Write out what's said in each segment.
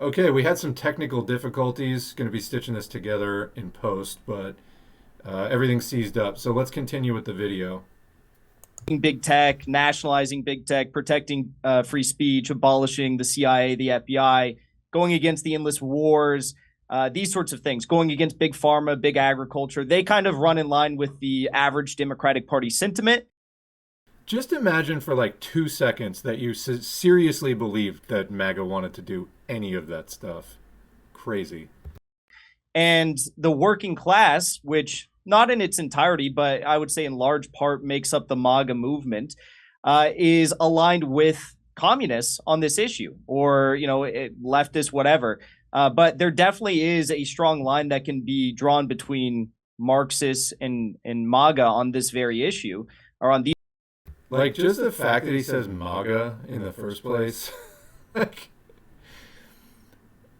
Okay, we had some technical difficulties. Going to be stitching this together in post, but everything's seized up. So let's continue with the video. Big tech, nationalizing big tech, protecting free speech, abolishing the CIA, the FBI, going against the endless wars, these sorts of things, going against big pharma, big agriculture. They kind of run in line with the average Democratic Party sentiment. Just imagine for like 2 seconds that you seriously believed that MAGA wanted to do any of that stuff. Crazy. And the working class, which not in its entirety, but I would say in large part makes up the MAGA movement, is aligned with communists on this issue, or leftists, whatever. But there definitely is a strong line that can be drawn between Marxists and MAGA on this very issue, or on these. Like just the fact that he says MAGA in the first place. Like,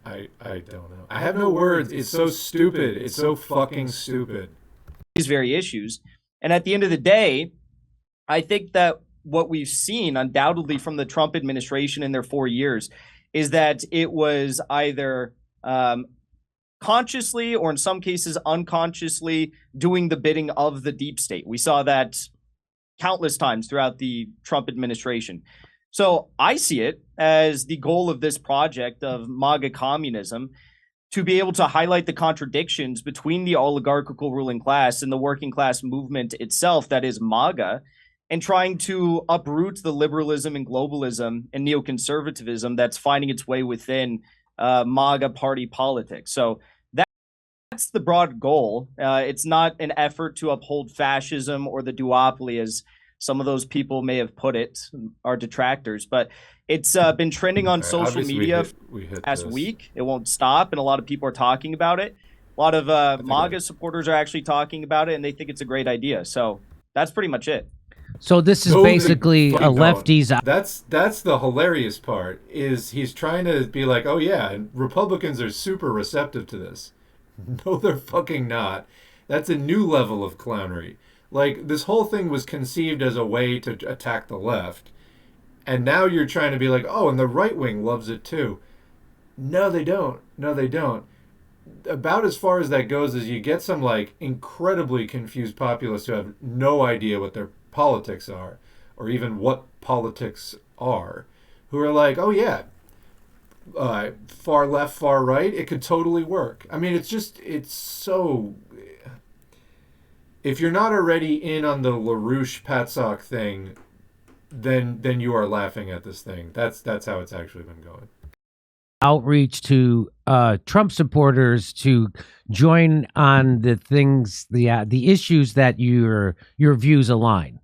I don't know. I have no words. It's so stupid. It's so fucking stupid. These very issues. And at the end of the day, I think that what we've seen undoubtedly from the Trump administration in their 4 years is that it was either consciously or in some cases unconsciously doing the bidding of the deep state. We saw that countless times throughout the Trump administration. So I see it as the goal of this project of MAGA communism to be able to highlight the contradictions between the oligarchical ruling class and the working class movement itself, that is MAGA, and trying to uproot the liberalism and globalism and neoconservatism that's finding its way within MAGA party politics. So that's the broad goal. It's not an effort to uphold fascism or the duopoly, as some of those people may have put it, our detractors, but it's been trending on social media last week. It won't stop, and a lot of people are talking about it. A lot of MAGA supporters are actually talking about it, and they think it's a great idea. So that's pretty much it. So this is basically a lefties. That's the hilarious part, is he's trying to be like, oh yeah, and Republicans are super receptive to this. No, they're fucking not. That's a new level of clownery. Like, this whole thing was conceived as a way to attack the left. And now you're trying to be like, oh, and the right wing loves it too. No, they don't. No, they don't. About as far as that goes is you get some, like, incredibly confused populists who have no idea what their politics are, or even what politics are, who are like, oh, yeah, far left, far right, it could totally work. I mean, it's so... If you're not already in on the LaRouche Patsock thing, then you are laughing at this thing. That's how it's actually been going. Outreach to Trump supporters to join on the things, the issues that your views align.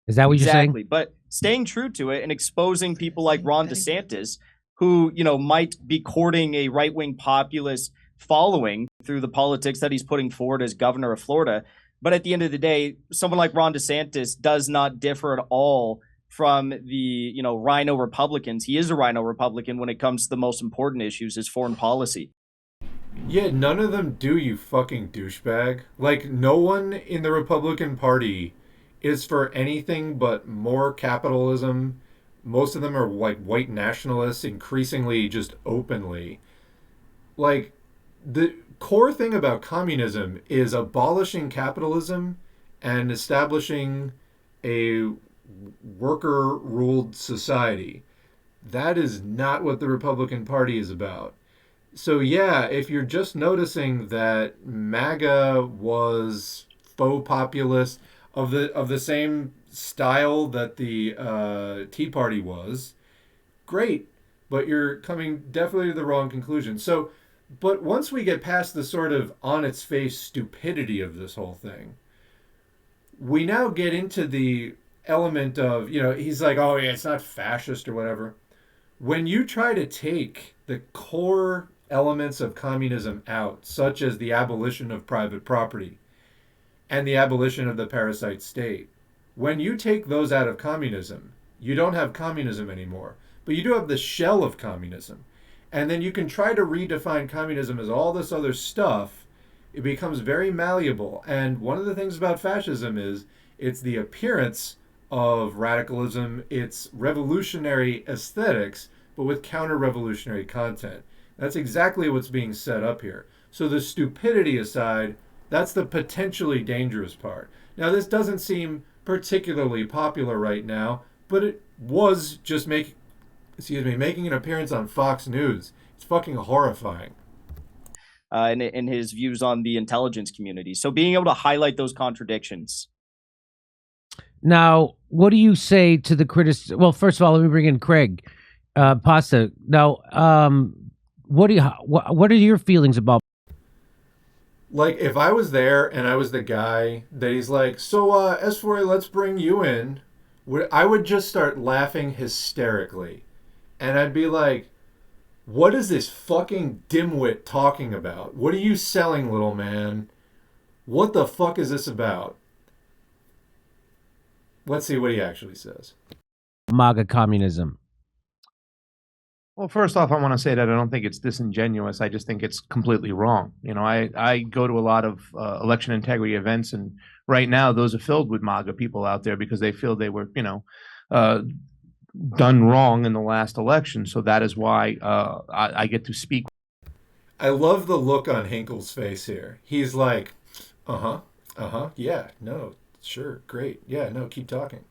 Is that what you're saying? Exactly. But staying true to it and exposing people like Ron DeSantis, who might be courting a right-wing populist following through the politics that he's putting forward as governor of Florida. But at the end of the day, someone like Ron DeSantis does not differ at all from the, rhino Republicans. He is a rhino Republican when it comes to the most important issues, his foreign policy. Yeah, none of them do, you fucking douchebag. Like, no one in the Republican Party is for anything but more capitalism. Most of them are like white nationalists, increasingly just openly. Like, the core thing about communism is abolishing capitalism and establishing a worker-ruled society. That is not what the Republican Party is about. So yeah, if you're just noticing that MAGA was faux populist of the same style that the Tea Party was, great, but you're coming definitely to the wrong conclusion. So, but once we get past the sort of on its face stupidity of this whole thing, we now get into the element of, he's like, oh yeah, it's not fascist or whatever. When you try to take the core elements of communism out, such as the abolition of private property and the abolition of the parasite state, when you take those out of communism, you don't have communism anymore, but you do have the shell of communism. And then you can try to redefine communism as all this other stuff. It becomes very malleable. And one of the things about fascism is it's the appearance of radicalism, it's revolutionary aesthetics, but with counter-revolutionary content. That's exactly what's being set up here. So the stupidity aside, that's the potentially dangerous part. Now, this doesn't seem particularly popular right now, but it was just making an appearance on Fox News. It's fucking horrifying. In his views on the intelligence community. So being able to highlight those contradictions. Now, what do you say to the critics? Well, first of all, let me bring in Craig Pasta. Now, what are your feelings about? Like, if I was there and I was the guy that he's like, so S4A, let's bring you in, I would just start laughing hysterically. And I'd be like, what is this fucking dimwit talking about? What are you selling, little man? What the fuck is this about? Let's see what he actually says. MAGA communism. Well, first off, I want to say that I don't think it's disingenuous. I just think it's completely wrong. You know, I go to a lot of election integrity events, and right now those are filled with MAGA people out there because they feel they were, done wrong in the last election. So that is why I get to speak. I love the look on Hinkle's face here. He's like, yeah, no, sure, great. Yeah, no, keep talking.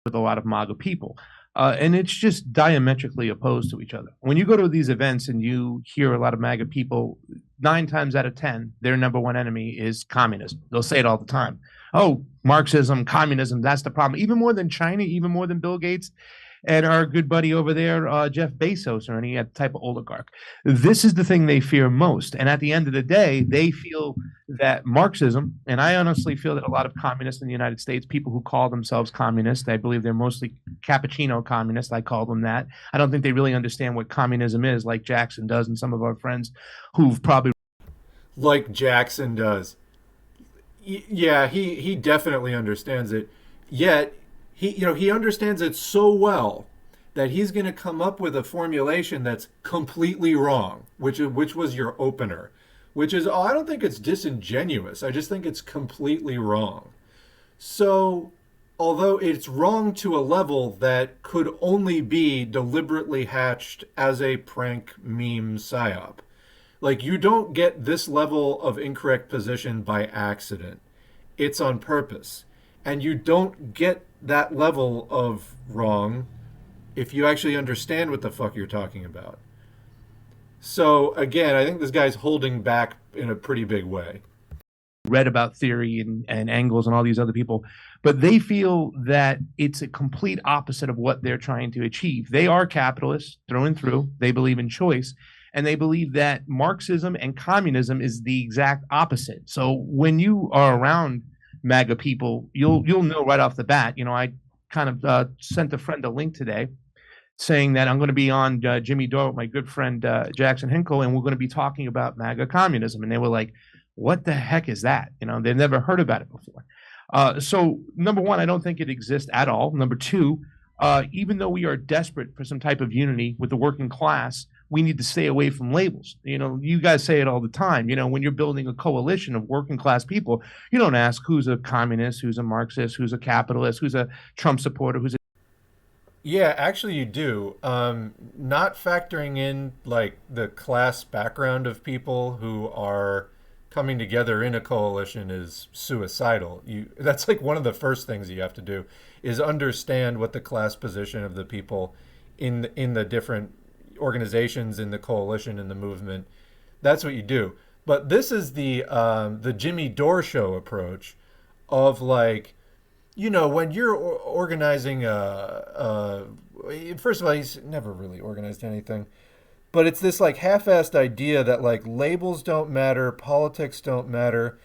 With a lot of MAGA people. And it's just diametrically opposed to each other. When you go to these events and you hear a lot of MAGA people, 9 times out of 10, their number one enemy is communism. They'll say it all the time. Oh, Marxism, communism, that's the problem. Even more than China, even more than Bill Gates and our good buddy over there, Jeff Bezos, or any type of oligarch. This is the thing they fear most. And at the end of the day, they feel that Marxism, and I honestly feel that a lot of communists in the United States, people who call themselves communists, I believe they're mostly cappuccino communists, I call them that. I don't think they really understand what communism is, like Jackson does, and some of our friends who've probably... Like Jackson does. Yeah, he definitely understands it. Yet, he understands it so well that he's going to come up with a formulation that's completely wrong, which was your opener, which is, I don't think it's disingenuous. I just think it's completely wrong. So, although it's wrong to a level that could only be deliberately hatched as a prank meme psyop, like, you don't get this level of incorrect position by accident. It's on purpose. And you don't get that level of wrong if you actually understand what the fuck you're talking about. So, again, I think this guy's holding back in a pretty big way. Read about theory and Engels and all these other people, but they feel that it's a complete opposite of what they're trying to achieve. They are capitalists through and through. They believe in choice. And they believe that Marxism and communism is the exact opposite. So when you are around MAGA people, you'll know right off the bat. You know, I kind of sent a friend a link today saying that I'm going to be on Jimmy Dore with my good friend Jackson Hinkle, and we're going to be talking about MAGA communism. And they were like, what the heck is that? You know, they've never heard about it before. So number one, I don't think it exists at all. Number two, even though we are desperate for some type of unity with the working class, we need to stay away from labels. You know, you guys say it all the time. You know, when you're building a coalition of working class people, you don't ask who's a communist, who's a Marxist, who's a capitalist, who's a Trump supporter, who's a... Yeah, actually you do. Not factoring in like the class background of people who are coming together in a coalition is suicidal. That's like one of the first things you have to do is understand what the class position of the people in the different organizations in the coalition and the movement. That's what you do. But this is the Jimmy Dore show approach of like, you know, when you're organizing first of all, he's never really organized anything, but it's this like half-assed idea that like labels don't matter, politics don't matter.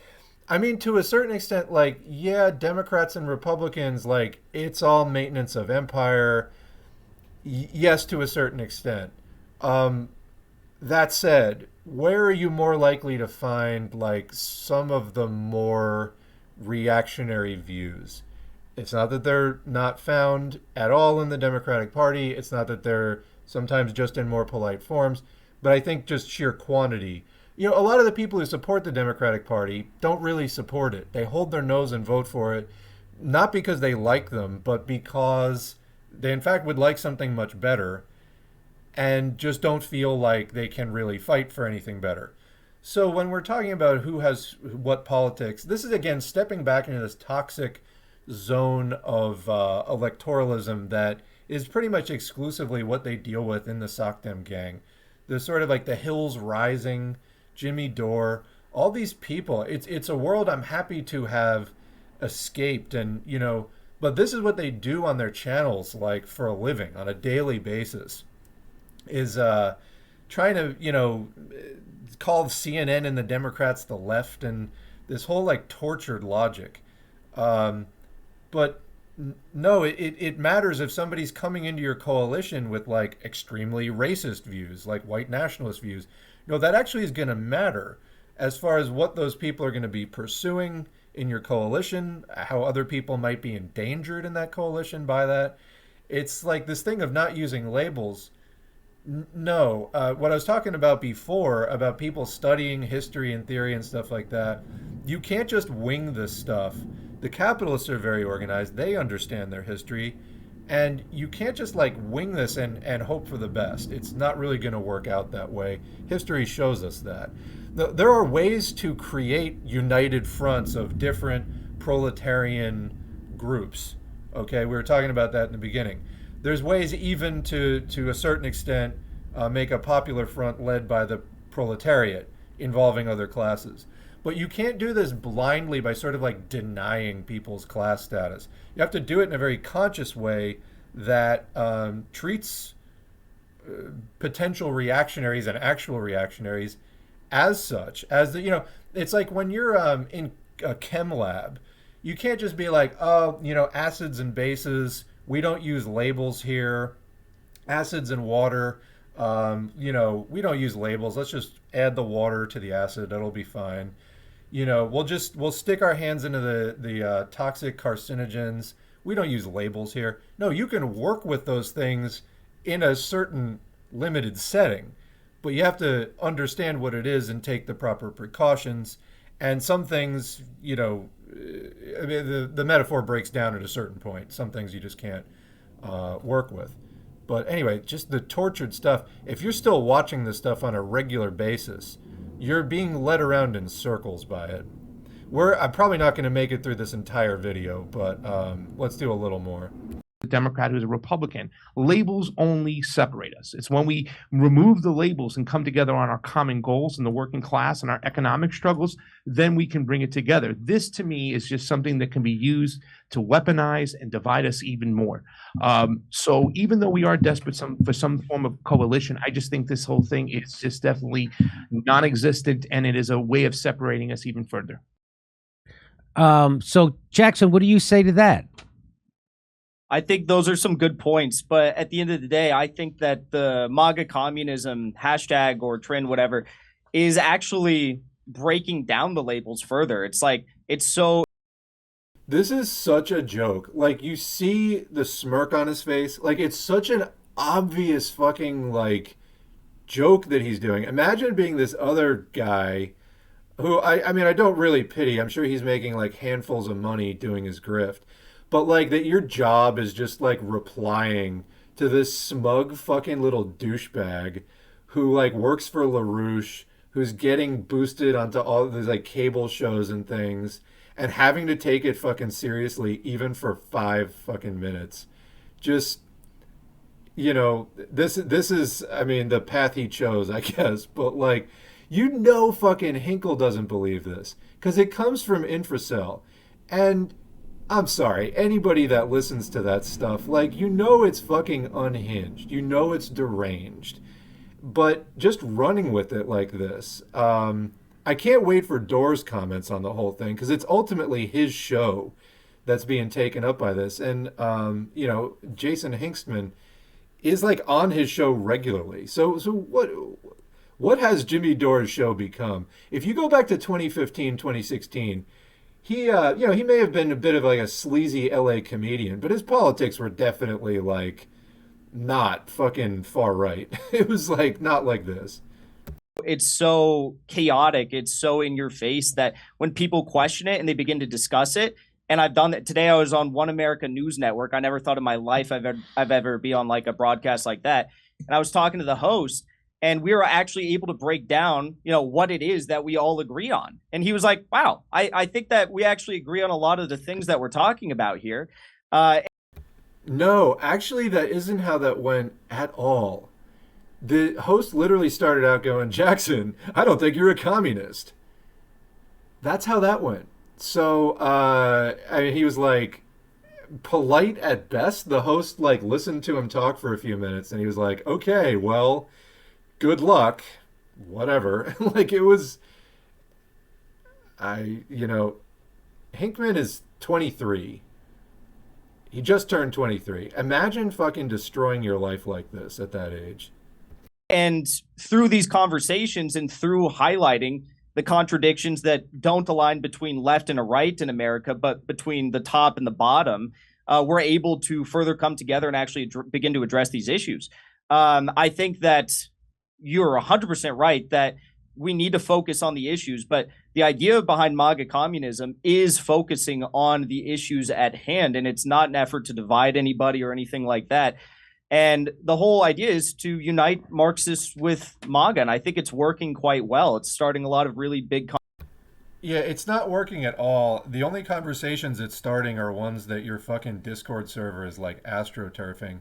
I mean, to a certain extent, like, yeah, Democrats and Republicans, like, it's all maintenance of empire. Yes, to a certain extent. That said, where are you more likely to find like some of the more reactionary views? It's not that they're not found at all in the Democratic Party. It's not that they're sometimes just in more polite forms, but I think just sheer quantity. You know, a lot of the people who support the Democratic Party don't really support it. They hold their nose and vote for it, not because they like them, but because they in fact would like something much better. and just don't feel like they can really fight for anything better. So when we're talking about who has what politics, this is again stepping back into this toxic zone of electoralism that is pretty much exclusively what they deal with in the SOCDEM gang. The sort of like the Hills Rising, Jimmy Dore, all these people. It's a world I'm happy to have escaped, and but this is what they do on their channels, like for a living, on a daily basis, is trying to call CNN and the Democrats the left, and this whole like tortured logic. But no, it matters if somebody's coming into your coalition with like extremely racist views, like white nationalist views. That actually is going to matter as far as what those people are going to be pursuing in your coalition, how other people might be endangered in that coalition by that. It's like this thing of not using labels. No, what I was talking about before, about people studying history and theory and stuff like that, you can't just wing this stuff. The capitalists are very organized. They understand their history. And you can't just like wing this and hope for the best. It's not really going to work out that way. History shows us that. There are ways to create united fronts of different proletarian groups. Okay, we were talking about that in the beginning. There's ways even to a certain extent make a popular front led by the proletariat involving other classes. But you can't do this blindly by sort of like denying people's class status. You have to do it in a very conscious way that treats potential reactionaries and actual reactionaries as such. It's like when you're in a chem lab, you can't just be like, oh, acids and bases, we don't use labels here. Acids and water, we don't use labels. Let's just add the water to the acid. That'll be fine. We'll stick our hands into the toxic carcinogens. We don't use labels here. No, you can work with those things in a certain limited setting, but you have to understand what it is and take the proper precautions. And some things, the metaphor breaks down at a certain point. Some things you just can't work with. But anyway, just the tortured stuff. If you're still watching this stuff on a regular basis, you're being led around in circles by it. I'm probably not going to make it through this entire video, but let's do a little more. A Democrat who's a Republican. Labels only separate us. It's when we remove the labels and come together on our common goals and the working class and our economic struggles, then we can bring it together. This, to me, is just something that can be used to weaponize and divide us even more. So even though we are desperate for some form of coalition, I just think this whole thing is just definitely non-existent, and it is a way of separating us even further. So, Jackson, what do you say to that? I think those are some good points, but at the end of the day, I think that the MAGA communism hashtag or trend, whatever, is actually breaking down the labels further. It's like, This is such a joke. Like, you see the smirk on his face. Like, it's such an obvious fucking, like, joke that he's doing. Imagine being this other guy who, I mean, I don't really pity. I'm sure he's making, like, handfuls of money doing his grift. But, like, that your job is just, like, replying to this smug fucking little douchebag who, like, works for LaRouche, who's getting boosted onto all these, like, cable shows and things, and having to take it fucking seriously even for 5 fucking minutes. Just, this is, I mean, the path he chose, I guess. But, like, fucking Hinkle doesn't believe this. Because it comes from Infracell. And I'm sorry, anybody that listens to that stuff, like, it's fucking unhinged. It's deranged. But just running with it like this, I can't wait for Dore's comments on the whole thing, because it's ultimately his show that's being taken up by this. And, Jason Hinksman is, like, on his show regularly. So what has Jimmy Dore's show become? If you go back to 2015, 2016, he may have been a bit of like a sleazy LA comedian, but his politics were definitely like not fucking far right. It was like not like this. It's so chaotic. It's so in your face that when people question it and they begin to discuss it, and I've done that today. I was on One America News Network. I never thought in my life I've ever be on like a broadcast like that. and I was talking to the host, and we were actually able to break down, what it is that we all agree on. And he was like, wow, I think that we actually agree on a lot of the things that we're talking about here. No, actually, that isn't how that went at all. The host literally started out going, Jackson, I don't think you're a communist. That's how that went. So, I mean, he was like polite at best. The host like listened to him talk for a few minutes, and he was like, okay, well, good luck, whatever. Like it was, Hinkman is 23. He just turned 23. Imagine fucking destroying your life like this at that age. And through these conversations and through highlighting the contradictions that don't align between left and a right in America, but between the top and the bottom, we're able to further come together and actually begin to address these issues. I think that you're 100% right that we need to focus on the issues, but the idea behind MAGA communism is focusing on the issues at hand, and it's not an effort to divide anybody or anything like that. And the whole idea is to unite Marxists with MAGA, and I think it's working quite well. It's starting a lot of really big Yeah, it's not working at all. The only conversations it's starting are ones that your fucking Discord server is like astroturfing.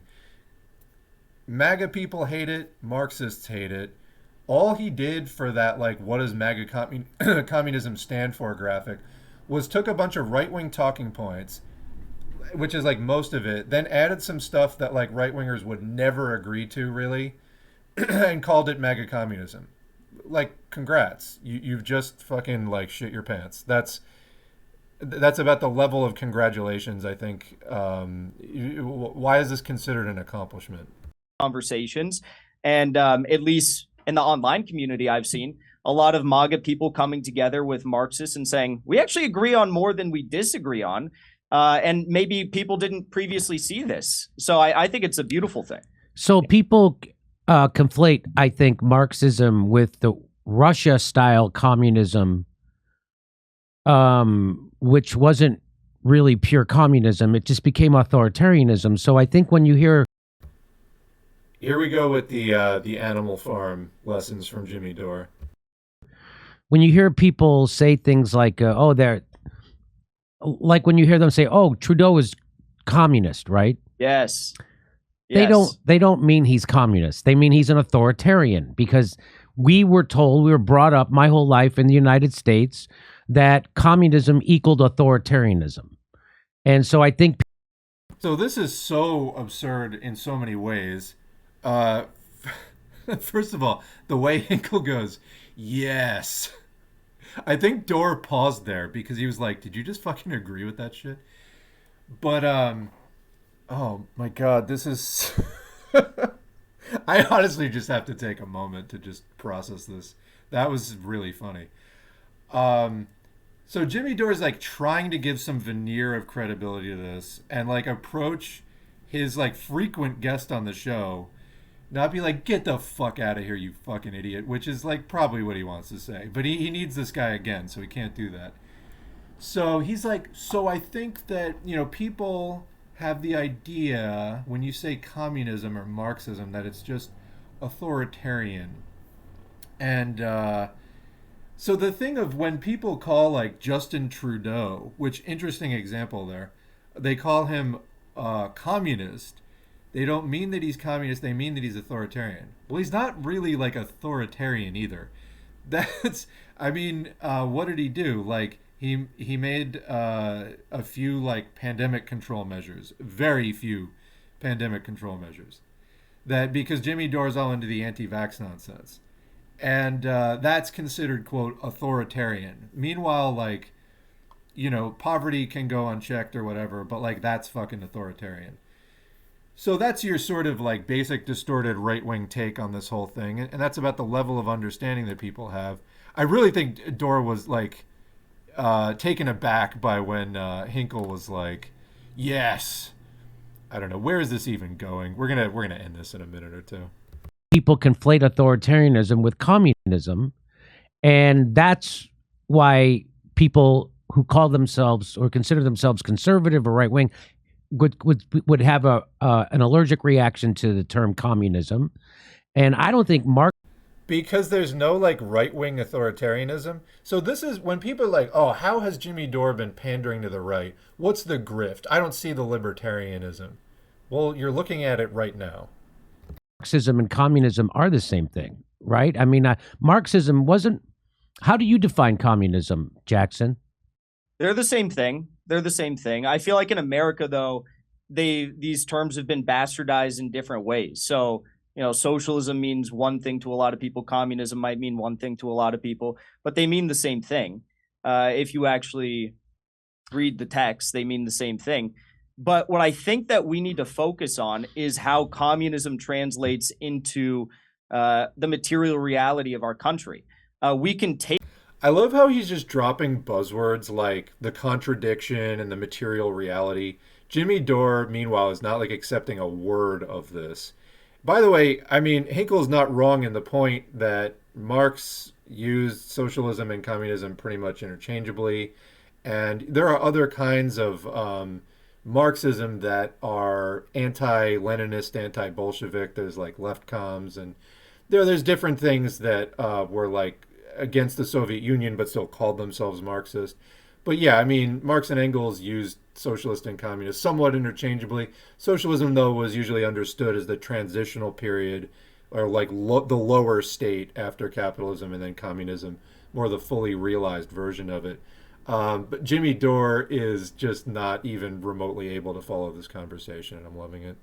MAGA people hate it. Marxists hate it. All he did for that, like, what does MAGA communism stand for graphic was took a bunch of right-wing talking points, which is like most of it, then added some stuff that like right-wingers would never agree to really, and called it MAGA communism. Like, congrats. You've just fucking like shit your pants. That's about the level of congratulations, I think. Why is this considered an accomplishment? Conversations, and at least in the online community, I've seen a lot of MAGA people coming together with Marxists and saying, we actually agree on more than we disagree on. And maybe people didn't previously see this. So I think it's a beautiful thing. So people conflate, I think, Marxism with the Russia-style communism, which wasn't really pure communism. It just became authoritarianism. So I think when you hear... Here we go with the Animal Farm lessons from Jimmy Dore. When you hear people say things like, they're... Like when you hear them say, oh, Trudeau is communist, right? Yes. They don't mean he's communist. They mean he's an authoritarian, because we were brought up my whole life in the United States that communism equaled authoritarianism. And so I think... So this is so absurd in so many ways. First of all, the way Hinkle goes, yes. I think Dore paused there because he was like, did you just fucking agree with that shit? But, oh my God, this is... I honestly just have to take a moment to just process this. That was really funny. So Jimmy Dore is like trying to give some veneer of credibility to this and like approach his like frequent guest on the show, not be like, get the fuck out of here, you fucking idiot, which is like probably what he wants to say. But he needs this guy again, so he can't do that. So he's like, so I think that, people have the idea when you say communism or Marxism that it's just authoritarian. And so the thing of when people call like Justin Trudeau, which interesting example there, they call him communist. They don't mean that he's communist, they mean that he's authoritarian. Well, he's not really like authoritarian either. What did he do? Like he made a few like pandemic control measures, very few pandemic control measures. That because Jimmy Dore's all into the anti-vax nonsense. And that's considered, quote, authoritarian. Meanwhile, like, poverty can go unchecked or whatever, but like that's fucking authoritarian. So that's your sort of like basic distorted right-wing take on this whole thing. And that's about the level of understanding that people have. I really think Dore was like taken aback by when Hinkle was like, yes. I don't know. Where is this even going? We're gonna end this in a minute or two. People conflate authoritarianism with communism. And that's why people who call themselves or consider themselves conservative or right-wing would have an allergic reaction to the term communism, and I don't think Mark. Because there's no like right-wing authoritarianism. So this is when people are like, oh, how has Jimmy Dore been pandering to the right? What's the grift? I don't see the libertarianism. Well, you're looking at it right now. Marxism and communism are the same thing, right? I mean, Marxism wasn't. How do you define communism, Jackson? They're the same thing. They're the same thing. I feel like in America, though, these terms have been bastardized in different ways. So, socialism means one thing to a lot of people. Communism might mean one thing to a lot of people, but they mean the same thing. If you actually read the text, they mean the same thing. But what I think that we need to focus on is how communism translates into the material reality of our country. We can take. I love how he's just dropping buzzwords like the contradiction and the material reality. Jimmy Dore, meanwhile, is not like accepting a word of this. By the way, I mean, Hinkle's not wrong in the point that Marx used socialism and communism pretty much interchangeably. And there are other kinds of Marxism that are anti-Leninist, anti-Bolshevik. There's like left comms, and there's different things that were like against the Soviet Union but still called themselves Marxist. But yeah, I mean, Marx and Engels used socialist and communist somewhat interchangeably. Socialism, though, was usually understood as the transitional period, or like the lower state after capitalism, and then communism, more the fully realized version of it. But Jimmy Dore is just not even remotely able to follow this conversation, and I'm loving it.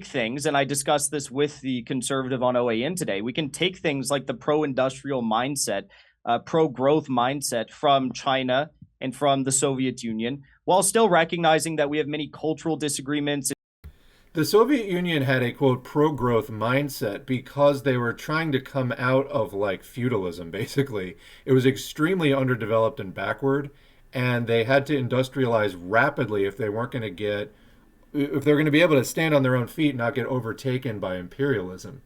Things, and I discussed this with the conservative on OAN today. We can take things like the pro-industrial mindset, pro-growth mindset from China and from the Soviet Union, while still recognizing that we have many cultural disagreements. The Soviet Union had a, quote, pro-growth mindset because they were trying to come out of like feudalism, basically. It was extremely underdeveloped and backward, and they had to industrialize rapidly if they weren't going to get, if they're going to be able to stand on their own feet and not get overtaken by imperialism.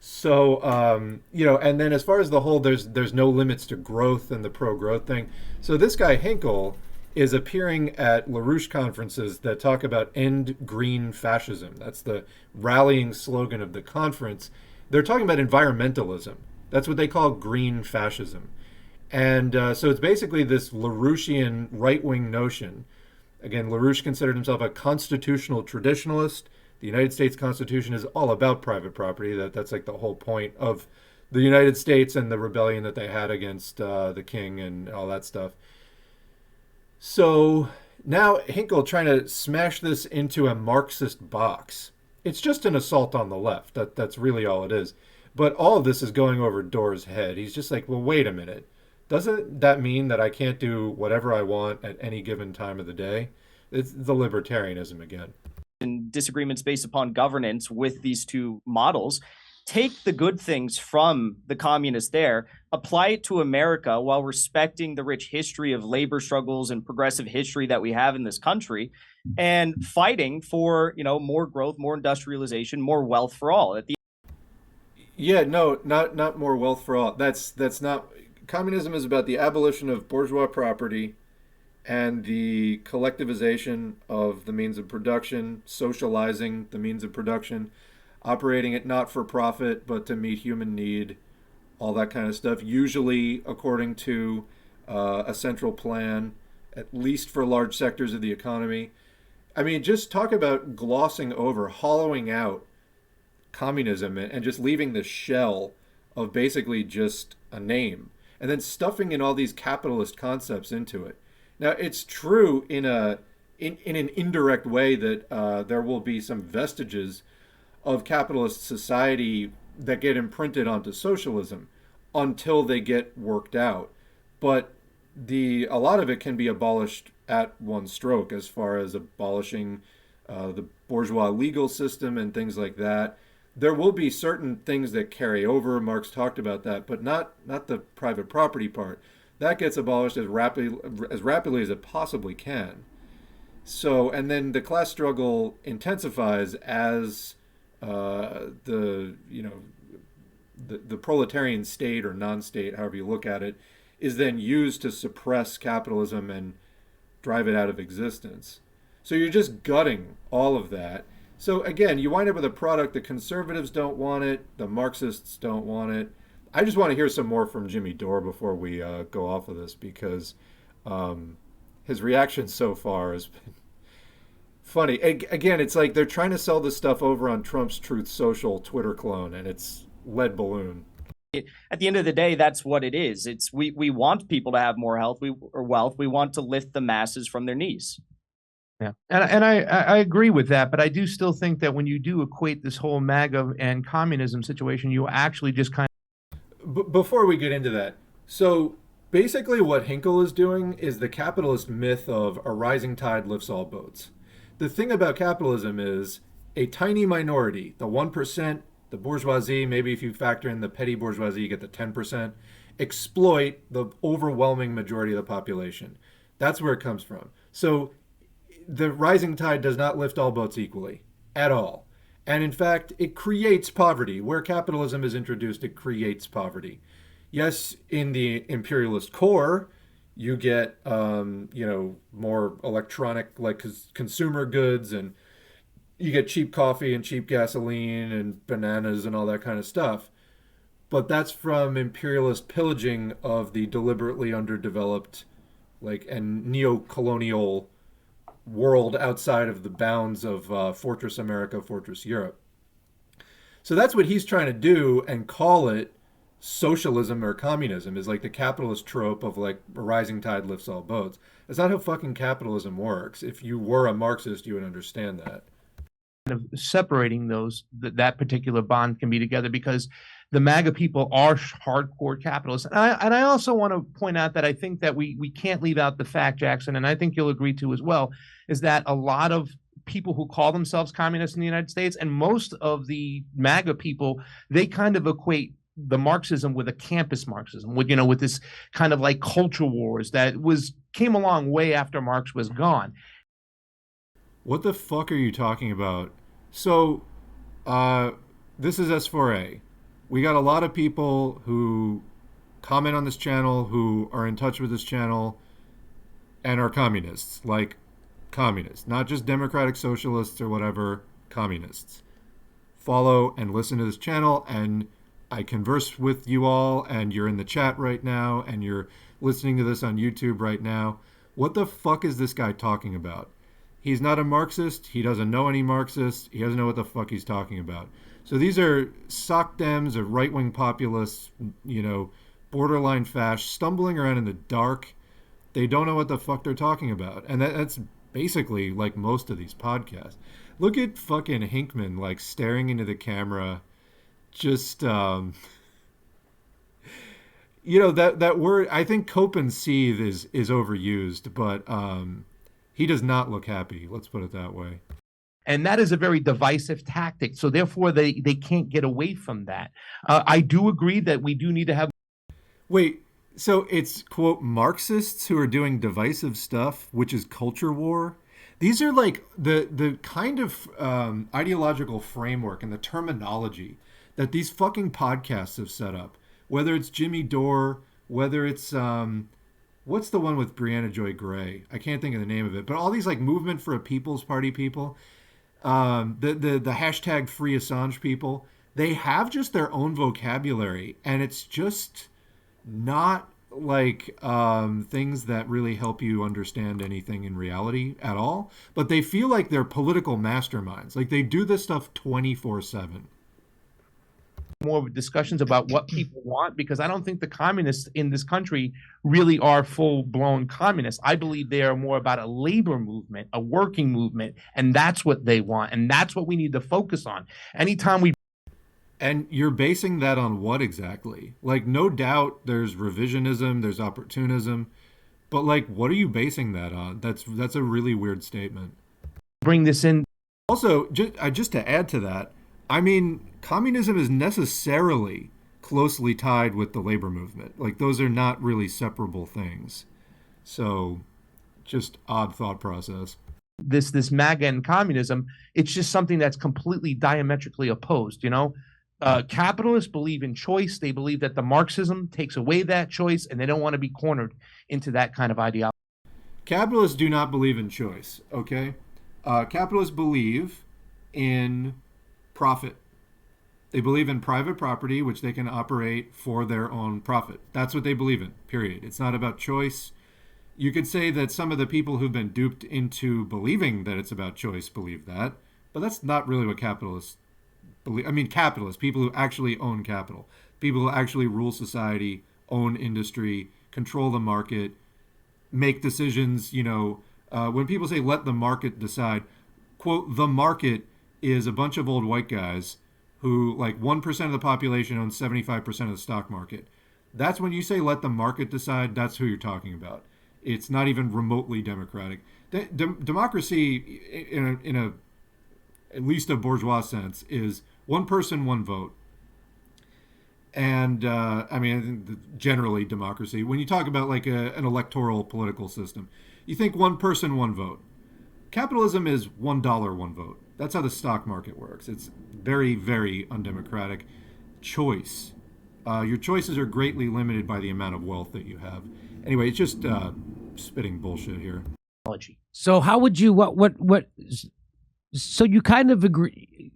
So, and then as far as the whole, there's no limits to growth and the pro-growth thing. So this guy Hinkle is appearing at LaRouche conferences that talk about end green fascism. That's the rallying slogan of the conference. They're talking about environmentalism. That's what they call green fascism. And so it's basically this LaRouchian right-wing notion. Again, LaRouche considered himself a constitutional traditionalist. The United States Constitution is all about private property. That's like the whole point of the United States and the rebellion that they had against the king and all that stuff. So now Hinkle trying to smash this into a Marxist box. It's just an assault on the left. That's really all it is. But all of this is going over Dore's head. He's just like, well, wait a minute. Doesn't that mean that I can't do whatever I want at any given time of the day? It's the libertarianism again. And disagreements based upon governance with these two models. Take the good things from the communists there, apply it to America while respecting the rich history of labor struggles and progressive history that we have in this country, and fighting for, more growth, more industrialization, more wealth for all. Yeah, no, not more wealth for all. That's not. Communism is about the abolition of bourgeois property and the collectivization of the means of production, socializing the means of production, operating it not for profit but to meet human need, all that kind of stuff, usually according to a central plan, at least for large sectors of the economy. I mean, just talk about glossing over, hollowing out communism and just leaving the shell of basically just a name, and then stuffing in all these capitalist concepts into it. Now, it's true in an indirect way that there will be some vestiges of capitalist society that get imprinted onto socialism until they get worked out. But a lot of it can be abolished at one stroke, as far as abolishing the bourgeois legal system and things like that. There will be certain things that carry over. Marx talked about that, but not the private property part. That gets abolished as rapidly as it possibly can. So, and then the class struggle intensifies as the proletarian state or non-state, however you look at it, is then used to suppress capitalism and drive it out of existence. So you're just gutting all of that. So again, you wind up with a product the conservatives don't want it, the Marxists don't want it. I just want to hear some more from Jimmy Dore before we go off of this, because his reaction so far has been funny. Again, it's like they're trying to sell this stuff over on Trump's Truth Social Twitter clone, and it's lead balloon. At the end of the day, that's what it is. It's we want people to have more health or wealth. We want to lift the masses from their knees. Yeah, and I agree with that, but I do still think that when you do equate this whole MAGA and communism situation, you actually just kind of... Before we get into that, so basically what Hinkle is doing is the capitalist myth of a rising tide lifts all boats. The thing about capitalism is a tiny minority, the 1%, the bourgeoisie, maybe if you factor in the petty bourgeoisie, you get the 10%, exploit the overwhelming majority of the population. That's where it comes from. So the rising tide does not lift all boats equally at all. And in fact, it creates poverty. Where capitalism is introduced, it creates poverty. Yes, in the imperialist core, you get, more electronic, like consumer goods, and you get cheap coffee and cheap gasoline and bananas and all that kind of stuff. But that's from imperialist pillaging of the deliberately underdeveloped, and neo-colonial world outside of the bounds of Fortress America, Fortress Europe. So that's what he's trying to do, and call it socialism or communism, is like the capitalist trope of like a rising tide lifts all boats. That's not how fucking capitalism works. If you were a Marxist, you would understand that. of separating those, that particular bond can be together, because the MAGA people are hardcore capitalists. And I also want to point out that I think that we can't leave out the fact, Jackson, and I think you'll agree to as well, is that a lot of people who call themselves communists in the United States, and most of the MAGA people, they kind of equate the Marxism with a campus Marxism, with this kind of like culture wars that came along way after Marx was gone. What the fuck are you talking about? So, this is S4A. We got a lot of people who comment on this channel, who are in touch with this channel, and are communists. Like, communists. Not just democratic socialists or whatever, communists. Follow and listen to this channel, and I converse with you all, and you're in the chat right now, and you're listening to this on YouTube right now. What the fuck is this guy talking about? He's not a Marxist. He doesn't know any Marxists. He doesn't know what the fuck he's talking about. So these are sock dems or right-wing populists, borderline fash, stumbling around in the dark. They don't know what the fuck they're talking about. And that's basically like most of these podcasts. Look at fucking Hinkman, like staring into the camera. Just, that word, I think cope and seethe is overused, but he does not look happy. Let's put it that way. And that is a very divisive tactic. So therefore, they can't get away from that. I do agree that we do need to have... Wait, so it's, quote, Marxists who are doing divisive stuff, which is culture war? These are like the kind of ideological framework and the terminology that these fucking podcasts have set up. Whether it's Jimmy Dore, whether it's... what's the one with Brianna Joy Gray? I can't think of the name of it. But all these like Movement for a People's Party people, the hashtag Free Assange people, they have just their own vocabulary, and it's just not like things that really help you understand anything in reality at all. But they feel like they're political masterminds. Like they do this stuff 24/7. More discussions about what people want, because I don't think the communists in this country really are full-blown communists. I believe they are more about a labor movement, a working movement, and that's what they want, and that's what we need to focus on. Anytime we... And you're basing that on what exactly? Like, no doubt there's revisionism, there's opportunism, but like, what are you basing that on? That's a really weird statement. Bring this in. Also, just to add to that, I mean, communism is necessarily closely tied with the labor movement. Like, those are not really separable things. So, just odd thought process. This MAGA and communism, it's just something that's completely diametrically opposed, Capitalists believe in choice. They believe that the Marxism takes away that choice, and they don't want to be cornered into that kind of ideology. Capitalists do not believe in choice, okay? Capitalists believe in profit. They believe in private property, which they can operate for their own profit. That's what they believe in, period. It's not about choice. You could say that some of the people who've been duped into believing that it's about choice believe that, but that's not really what capitalists believe. I mean, capitalists, people who actually own capital, people who actually rule society, own industry, control the market, make decisions. When people say let the market decide, quote, the market is a bunch of old white guys who, like, 1% of the population owns 75% of the stock market. That's when you say let the market decide, that's who you're talking about. It's not even remotely democratic. Democracy, in a at least a bourgeois sense, is one person, one vote. And I mean, generally democracy. When you talk about like an electoral political system, you think one person, one vote. Capitalism is $1, one vote. That's how the stock market works. It's very, very undemocratic. Choice. Your choices are greatly limited by the amount of wealth that you have. Anyway, it's just spitting bullshit here. So how would you what? So you kind of agree.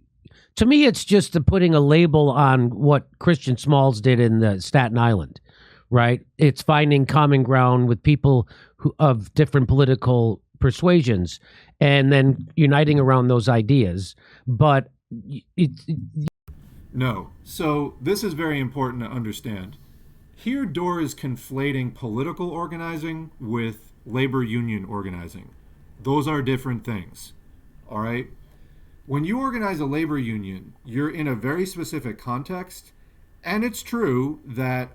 To me, it's just putting a label on what Christian Smalls did in Staten Island, right? It's finding common ground with people of different political persuasions and then uniting around those ideas. But no. So this is very important to understand. Here, Dorr is conflating political organizing with labor union organizing. Those are different things. All right? When you organize a labor union, you're in a very specific context. And it's true that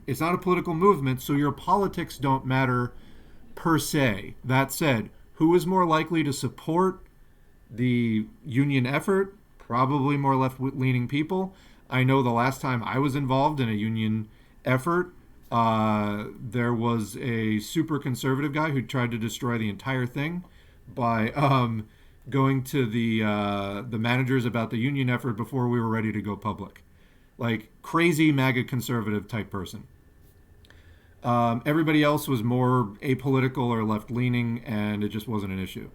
it's not a political movement, so your politics don't matter per se. That said, who is more likely to support the union effort? Probably more left-leaning people. I know the last time I was involved in a union effort, there was a super conservative guy who tried to destroy the entire thing by going to the managers about the union effort before we were ready to go public. Like crazy MAGA conservative type person. Everybody else was more apolitical or left-leaning, and it just wasn't an issue.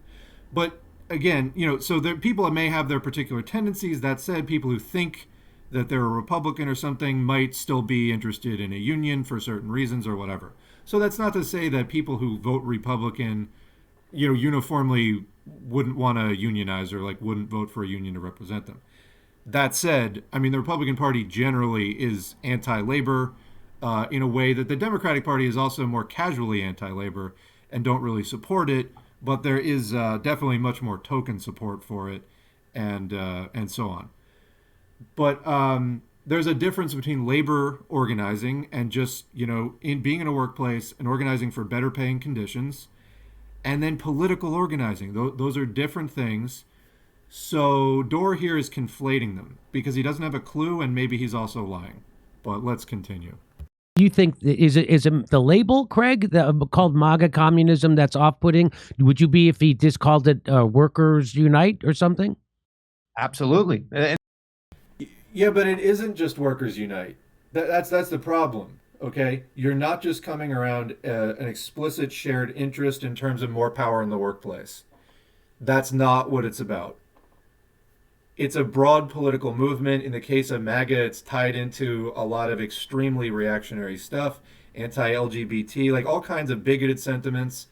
But again, so people may have their particular tendencies. That said, people who think that they're a Republican or something might still be interested in a union for certain reasons or whatever. So that's not to say that people who vote Republican, uniformly wouldn't want to unionize or like wouldn't vote for a union to represent them. That said, I mean, the Republican Party generally is anti-labor in a way that the Democratic Party is also more casually anti-labor and don't really support it, but there is definitely much more token support for it and so on. But there's a difference between labor organizing and just, in being in a workplace and organizing for better paying conditions, and then political organizing. Those are different things. So Dorr here is conflating them because he doesn't have a clue, and maybe he's also lying. But let's continue. You think is it the label, Craig, called MAGA communism that's off-putting? Would you be if he just called it Workers Unite or something? Absolutely. Yeah, but it isn't just Workers Unite. That's the problem. Okay, you're not just coming around an explicit shared interest in terms of more power in the workplace. That's not what it's about. It's a broad political movement. In the case of MAGA, it's tied into a lot of extremely reactionary stuff, anti-LGBT, like all kinds of bigoted sentiments,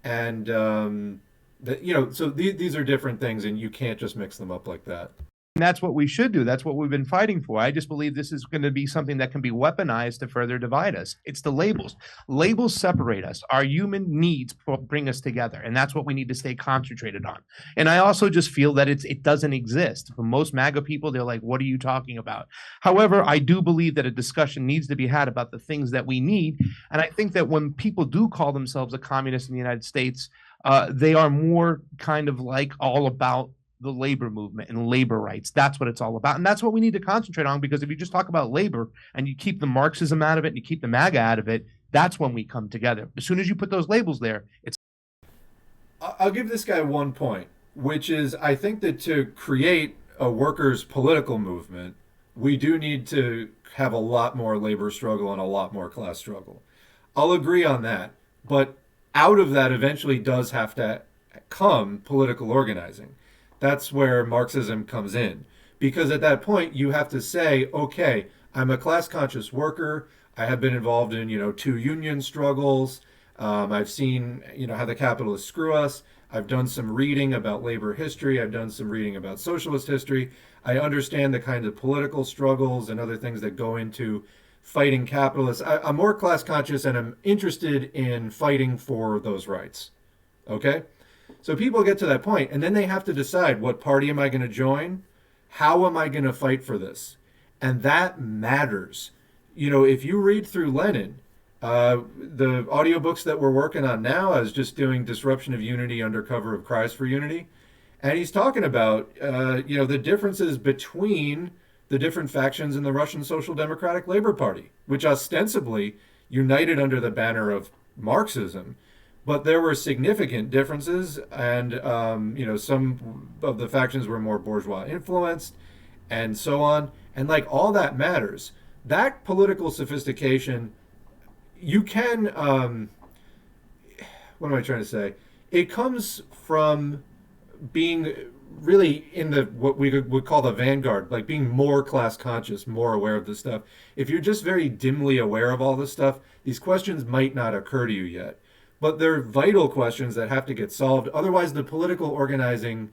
and so these are different things, and you can't just mix them up like that. And that's what we should do. That's what we've been fighting for. I just believe this is going to be something that can be weaponized to further divide us. It's the labels. Labels separate us. Our human needs bring us together, and that's what we need to stay concentrated on. And I also just feel that it doesn't exist. For most MAGA people, they're like, what are you talking about? However, I do believe that a discussion needs to be had about the things that we need. And I think that when people do call themselves a communist in the United States, they are more kind of like all about the labor movement and labor rights. That's what it's all about. And that's what we need to concentrate on, because if you just talk about labor and you keep the Marxism out of it and you keep the MAGA out of it, that's when we come together. As soon as you put those labels there, it's... I'll give this guy one point, which is I think that to create a workers' political movement, we do need to have a lot more labor struggle and a lot more class struggle. I'll agree on that. But out of that eventually does have to come political organizing. That's where Marxism comes in. Because at that point, you have to say, okay, I'm a class conscious worker. I have been involved in, 2 union struggles. I've seen, how the capitalists screw us. I've done some reading about labor history. I've done some reading about socialist history. I understand the kind of political struggles and other things that go into fighting capitalists. I'm more class conscious and I'm interested in fighting for those rights. Okay? So people get to that point and then they have to decide, what party am I going to join? How am I going to fight for this? And that matters. If you read through Lenin, the audiobooks that we're working on now, I was just doing Disruption of Unity under cover of Cries for Unity. And he's talking about, the differences between the different factions in the Russian Social Democratic Labor Party, which ostensibly united under the banner of Marxism. But there were significant differences, and some of the factions were more bourgeois influenced, and so on. And like all that matters. That political sophistication, you can. What am I trying to say? It comes from being really in the what we would call the vanguard, like being more class conscious, more aware of this stuff. If you're just very dimly aware of all this stuff, these questions might not occur to you yet. But they're vital questions that have to get solved. Otherwise, the political organizing,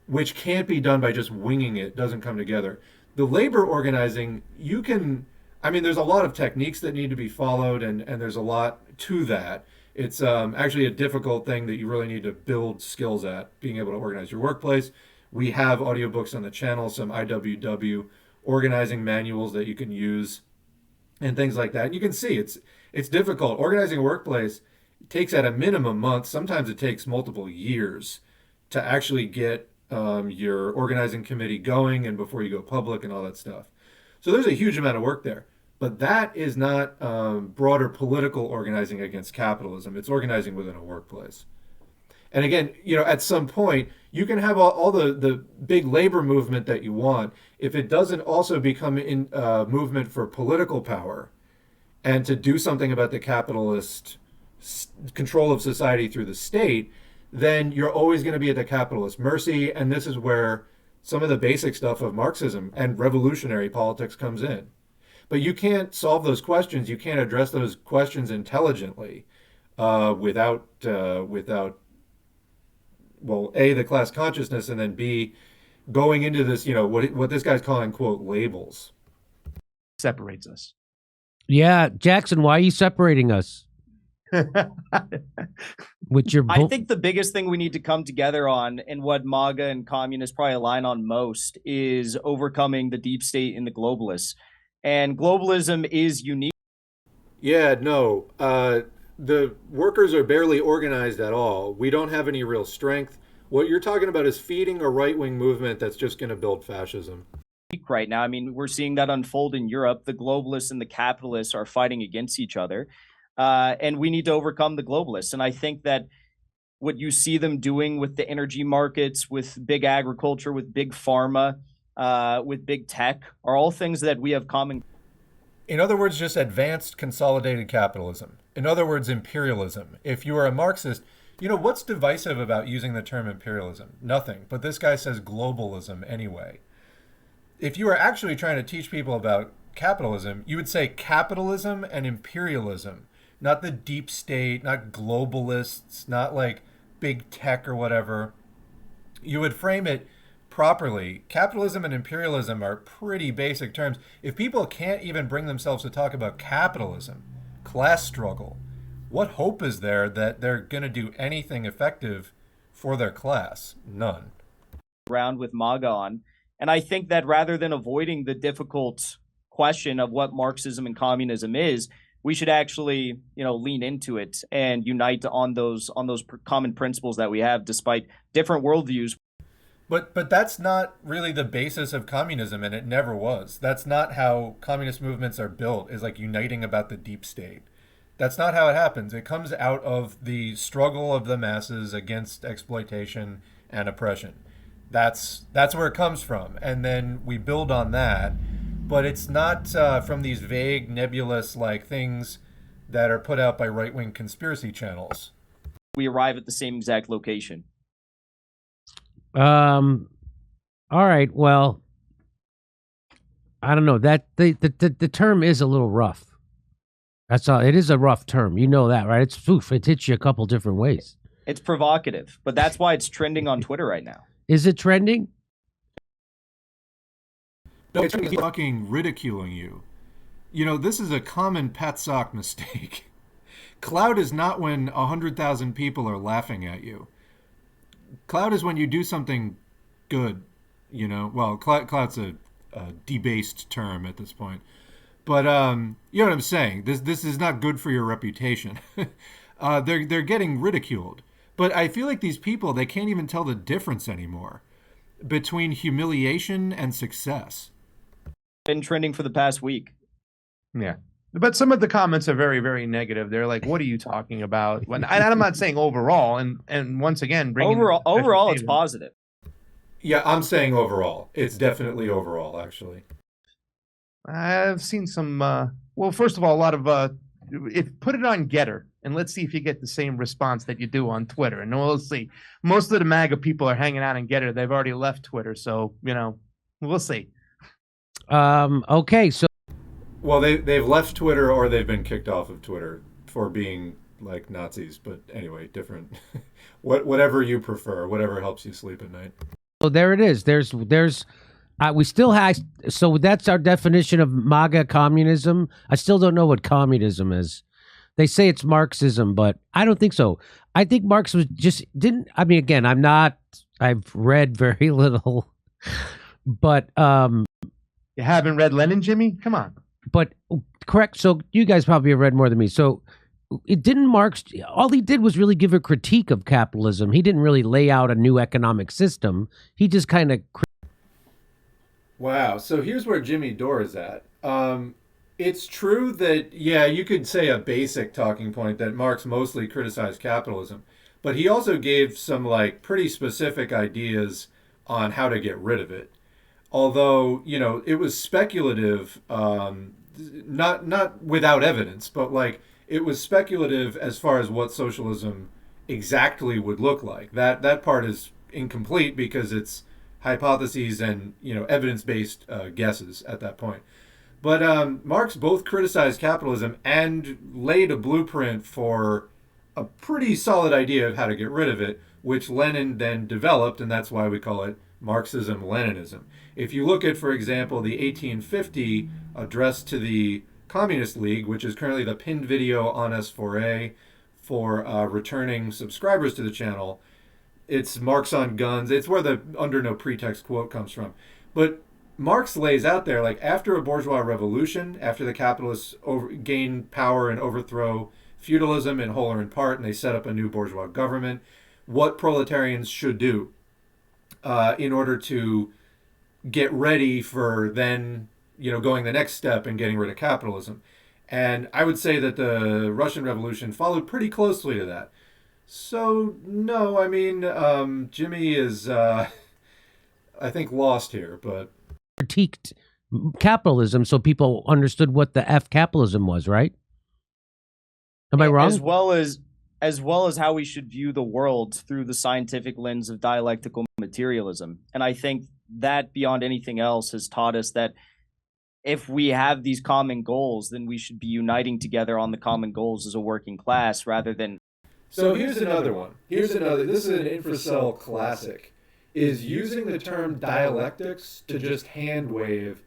which can't be done by just winging it, doesn't come together. The labor organizing, there's a lot of techniques that need to be followed, and there's a lot to that. It's actually a difficult thing that you really need to build skills at, being able to organize your workplace. We have audiobooks on the channel, some IWW organizing manuals that you can use, and things like that. And you can see it's difficult. Organizing a workplace takes at a minimum months. Sometimes it takes multiple years to actually get your organizing committee going and before you go public and all that stuff. So there's a huge amount of work there. But that is not broader political organizing against capitalism. It's organizing within a workplace. And again, at some point, you can have all the big labor movement that you want. If it doesn't also become a movement for political power and to do something about the capitalist control of society through the state, then you're always going to be at the capitalist mercy. And this is where some of the basic stuff of Marxism and revolutionary politics comes in. But you can't solve those questions. You can't address those questions intelligently without, well, A, the class consciousness, and then B, going into this, what this guy's calling, quote, labels. Separates us. Yeah, Jackson, why are you separating us? With your I think the biggest thing we need to come together on, and what MAGA and communists probably align on most, is overcoming the deep state and the globalists. And globalism is unique. Yeah, no. The workers are barely organized at all. We don't have any real strength. What you're talking about is feeding a right-wing movement that's just going to build fascism. Right now, we're seeing that unfold in Europe. The globalists and the capitalists are fighting against each other. And we need to overcome the globalists. And I think that what you see them doing with the energy markets, with big agriculture, with big pharma, with big tech, are all things that we have common. In other words, just advanced consolidated capitalism. In other words, imperialism. If you are a Marxist, what's divisive about using the term imperialism? Nothing. But this guy says globalism anyway. If you are actually trying to teach people about capitalism, you would say capitalism and imperialism. Not the deep state, not globalists, not like big tech or whatever. You would frame it properly. Capitalism and imperialism are pretty basic terms. If people can't even bring themselves to talk about capitalism, class struggle, what hope is there that they're going to do anything effective for their class? None. Around with MAGA on. And I think that rather than avoiding the difficult question of what Marxism and communism is, we should actually, lean into it and unite on those common principles that we have, despite different worldviews. But that's not really the basis of communism, and it never was. That's not how communist movements are built, is like uniting about the deep state. That's not how it happens. It comes out of the struggle of the masses against exploitation and oppression. That's where it comes from, and then we build on that. But it's not from these vague, nebulous things that are put out by right-wing conspiracy channels. we arrive at the same exact location. All right. Well, I don't know. That the term is a little rough. That's all. It is a rough term. You know that, right? It hits you a couple different ways. It's provocative, but that's why it's trending on Twitter right now. Is it trending? No, it's fucking ridiculing you. You know, this is a common Pat Sock mistake. Clout is not when 100,000 people are laughing at you. Clout is when you do something good, you know. Well, clout's a debased term at this point. But you know what I'm saying? This is not good for your reputation. They're getting ridiculed. But I feel like these people, they can't even tell the difference anymore between humiliation and success. Been trending for the past week. Yeah. But some of the comments are very, very negative. They're like, "What are you talking about?" And I'm not saying overall. And once again, overall, it's positive. Yeah, I'm saying overall. It's definitely overall, actually. I've seen some. Well, first of all, a lot of. Put it on Getter, and let's see if you get the same response that you do on Twitter. And we'll see. Most of the MAGA people are hanging out on Getter. They've already left Twitter, so we'll see. Okay, so. Well, they've left Twitter or they've been kicked off of Twitter for being like Nazis. But anyway, different. Whatever you prefer, whatever helps you sleep at night. So there it is. We still have. So that's our definition of MAGA communism. I still don't know what communism is. They say it's Marxism, but I don't think so. I think Marx was again, I've read very little, but you haven't read Lenin, Jimmy? Come on. But correct. So you guys probably have read more than me. So it didn't Marx. All he did was really give a critique of capitalism. He didn't really lay out a new economic system. He just kind of. Wow. So here's where Jimmy Dore is at. It's true that, yeah, you could say a basic talking point that Marx mostly criticized capitalism, but he also gave some like pretty specific ideas on how to get rid of it. Although, you know, it was speculative, not without evidence, but like it was speculative as far as what socialism exactly would look like. That part is incomplete because it's hypotheses and, you know, evidence-based guesses at that point. But Marx both criticized capitalism and laid a blueprint for a pretty solid idea of how to get rid of it, which Lenin then developed, and that's why we call it Marxism-Leninism. If you look at, for example, the 1850 address to the Communist League, which is currently the pinned video on S4A for returning subscribers to the channel, it's Marx on guns. It's where the under no pretext quote comes from. But Marx lays out there, like, after a bourgeois revolution, after the capitalists gain power and overthrow feudalism in whole or in part, and they set up a new bourgeois government, what proletarians should do in order to get ready for then, you know, going the next step and getting rid of capitalism. And I would say that the Russian Revolution followed pretty closely to that. So, no, I mean, Jimmy is, I think, lost here, but... critiqued capitalism so people understood what the F capitalism was, right? Am I wrong? As well as how we should view the world through the scientific lens of dialectical materialism. And I think that, beyond anything else, has taught us that if we have these common goals, then we should be uniting together on the common goals as a working class rather than... So here's another one. This is an infracell classic, is using the term dialectics to just hand wave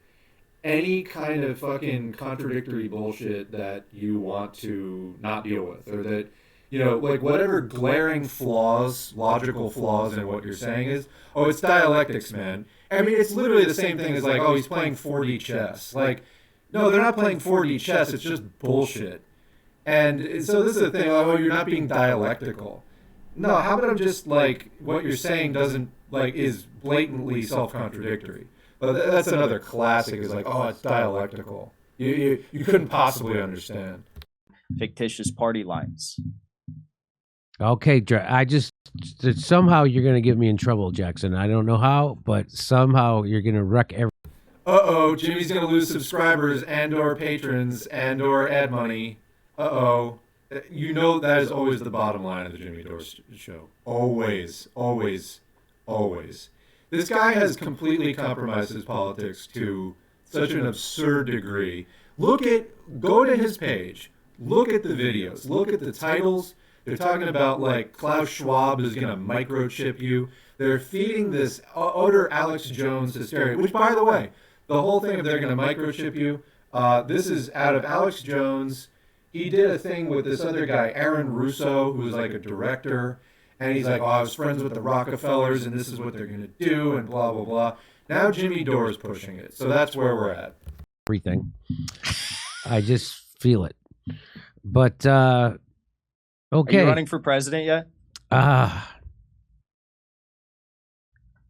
any kind of fucking contradictory bullshit that you want to not deal with, or that, you know, like whatever glaring flaws, logical flaws in what you're saying is, oh, it's dialectics, man. I mean, it's literally the same thing as like, oh, he's playing 4D chess. Like, no, they're not playing 4D chess. It's just bullshit. And so this is the thing, oh, you're not being dialectical. No, how about I'm just like, what you're saying doesn't, like, is blatantly self-contradictory. But that's another classic, is like, oh, it's dialectical. You couldn't possibly understand. Fictitious party lines. Okay, somehow you're going to get me in trouble, Jackson. I don't know how, but somehow you're going to wreck everything. Uh-oh, Jimmy's going to lose subscribers and or patrons and or ad money. Uh-oh. You know that is always the bottom line of the Jimmy Dore show. Always, always, always. This guy has completely compromised his politics to such an absurd degree. Go to his page. Look at the videos. Look at the titles. They're talking about like Klaus Schwab is going to microchip you. They're feeding this utter Alex Jones hysteria, which, by the way, the whole thing of they're going to microchip you, this is out of Alex Jones. He did a thing with this other guy, Aaron Russo, who was like a director. And he's like, oh, I was friends with the Rockefellers, and this is what they're going to do, and blah, blah, blah. Now Jimmy Dore is pushing it. So that's where we're at. Everything. I just feel it. But, okay. Are you running for president yet?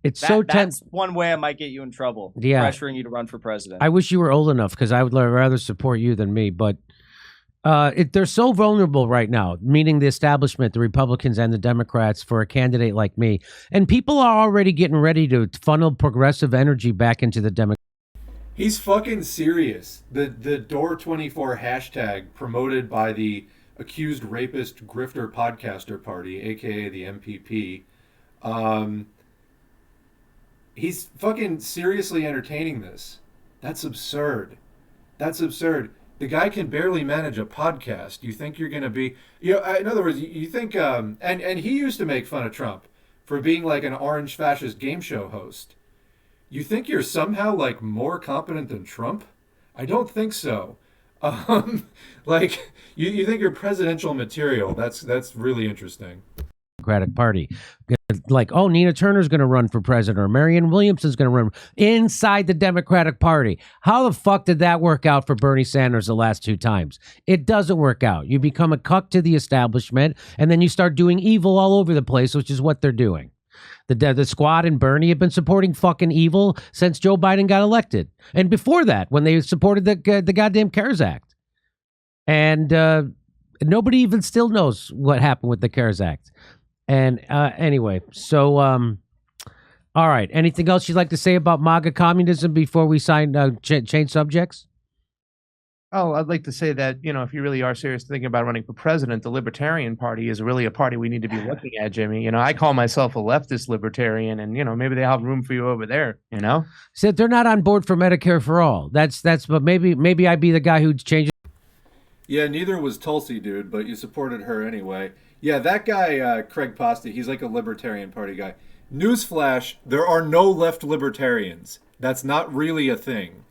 It's so tense. That's one way I might get you in trouble. Yeah. Pressuring you to run for president. I wish you were old enough because I would rather support you than me. But they're so vulnerable right now, meaning the establishment, the Republicans and the Democrats, for a candidate like me. And people are already getting ready to funnel progressive energy back into the Democrats. He's fucking serious. The Door24 hashtag promoted by the accused rapist grifter podcaster party, aka the MPP. He's fucking seriously entertaining this. That's absurd. That's absurd. The guy can barely manage a podcast. You think you're going to be, in other words, you think, and he used to make fun of Trump for being like an orange fascist game show host. You think you're somehow like more competent than Trump? I don't think so. Like you think you're presidential material. That's really interesting. Democratic Party. Like, oh, Nina Turner's going to run for president, or Marianne Williamson's going to run inside the Democratic Party. How the fuck did that work out for Bernie Sanders the last 2 times? It doesn't work out. You become a cuck to the establishment, and then you start doing evil all over the place, which is what they're doing. The squad and Bernie have been supporting fucking evil since Joe Biden got elected. And before that, when they supported the goddamn CARES Act. And nobody even still knows what happened with the CARES Act. And anyway, so, all right. Anything else you'd like to say about MAGA communism before we change subjects? Oh, I'd like to say that, if you really are serious thinking about running for president, the Libertarian Party is really a party we need to be looking at, Jimmy. I call myself a leftist libertarian, and, maybe they have room for you over there, Said they're not on board for Medicare for all. But maybe I'd be the guy who'd change it. Yeah, neither was Tulsi, dude, but you supported her anyway. Yeah, that guy, Craig Pasta, he's like a Libertarian Party guy. Newsflash, there are no left libertarians. That's not really a thing.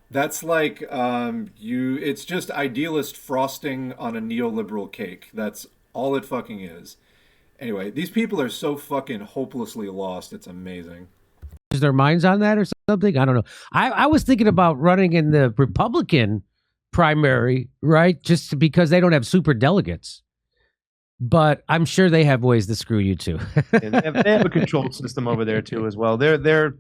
That's like, it's just idealist frosting on a neoliberal cake. That's all it fucking is. Anyway, these people are so fucking hopelessly lost. It's amazing. Is their minds on that or something? I don't know. I was thinking about running in the Republican primary, right? Just because they don't have super delegates. But I'm sure they have ways to screw you too. Yeah, they have a control system over there too as well. They're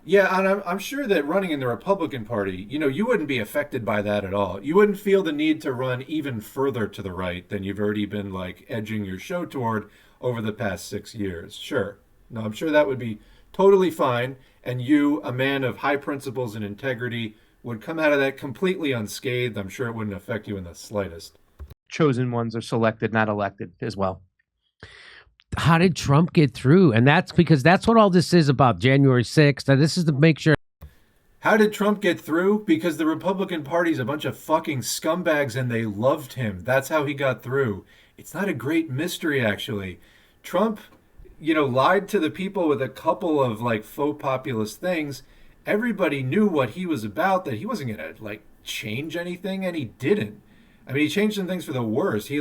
Yeah, and I'm sure that running in the Republican Party, you wouldn't be affected by that at all. You wouldn't feel the need to run even further to the right than you've already been like edging your show toward over the past 6 years. Sure. No, I'm sure that would be totally fine. And you, a man of high principles and integrity, would come out of that completely unscathed. I'm sure it wouldn't affect you in the slightest. Chosen ones are selected, not elected as well. How did Trump get through? And that's because that's what all this is about, January 6th. And this is to make sure. How did Trump get through? Because the Republican Party's a bunch of fucking scumbags and they loved him. That's how he got through. It's not a great mystery, actually. Trump, lied to the people with a couple of like faux populist things. Everybody knew what he was about, that he wasn't going to like change anything, and he didn't. I mean, he changed some things for the worse. He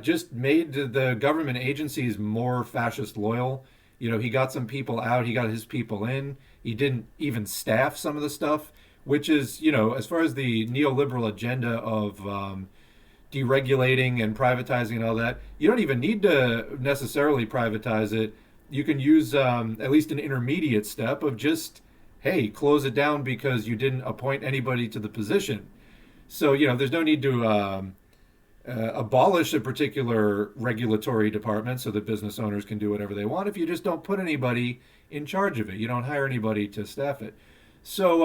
just made the government agencies more fascist loyal. He got some people out. He got his people in. He didn't even staff some of the stuff, which is, as far as the neoliberal agenda of deregulating and privatizing and all that, you don't even need to necessarily privatize it. You can use at least an intermediate step of just, hey, close it down because you didn't appoint anybody to the position. So, there's no need to abolish a particular regulatory department so that business owners can do whatever they want if you just don't put anybody in charge of it. You don't hire anybody to staff it. So,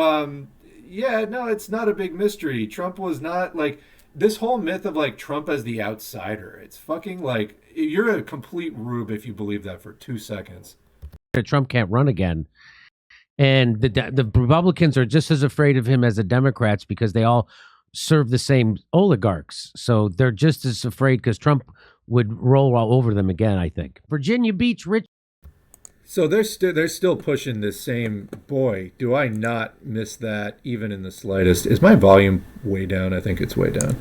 no, it's not a big mystery. Trump was not like, This whole myth of like Trump as the outsider, it's fucking like you're a complete rube if you believe that for 2 seconds. Trump can't run again. And the Republicans are just as afraid of him as the Democrats because they all serve the same oligarchs. So they're just as afraid because Trump would roll all over them again, I think. Virginia Beach, Rich. So they're still pushing this same. Boy, do I not miss that even in the slightest. Is my volume way down? I think it's way down.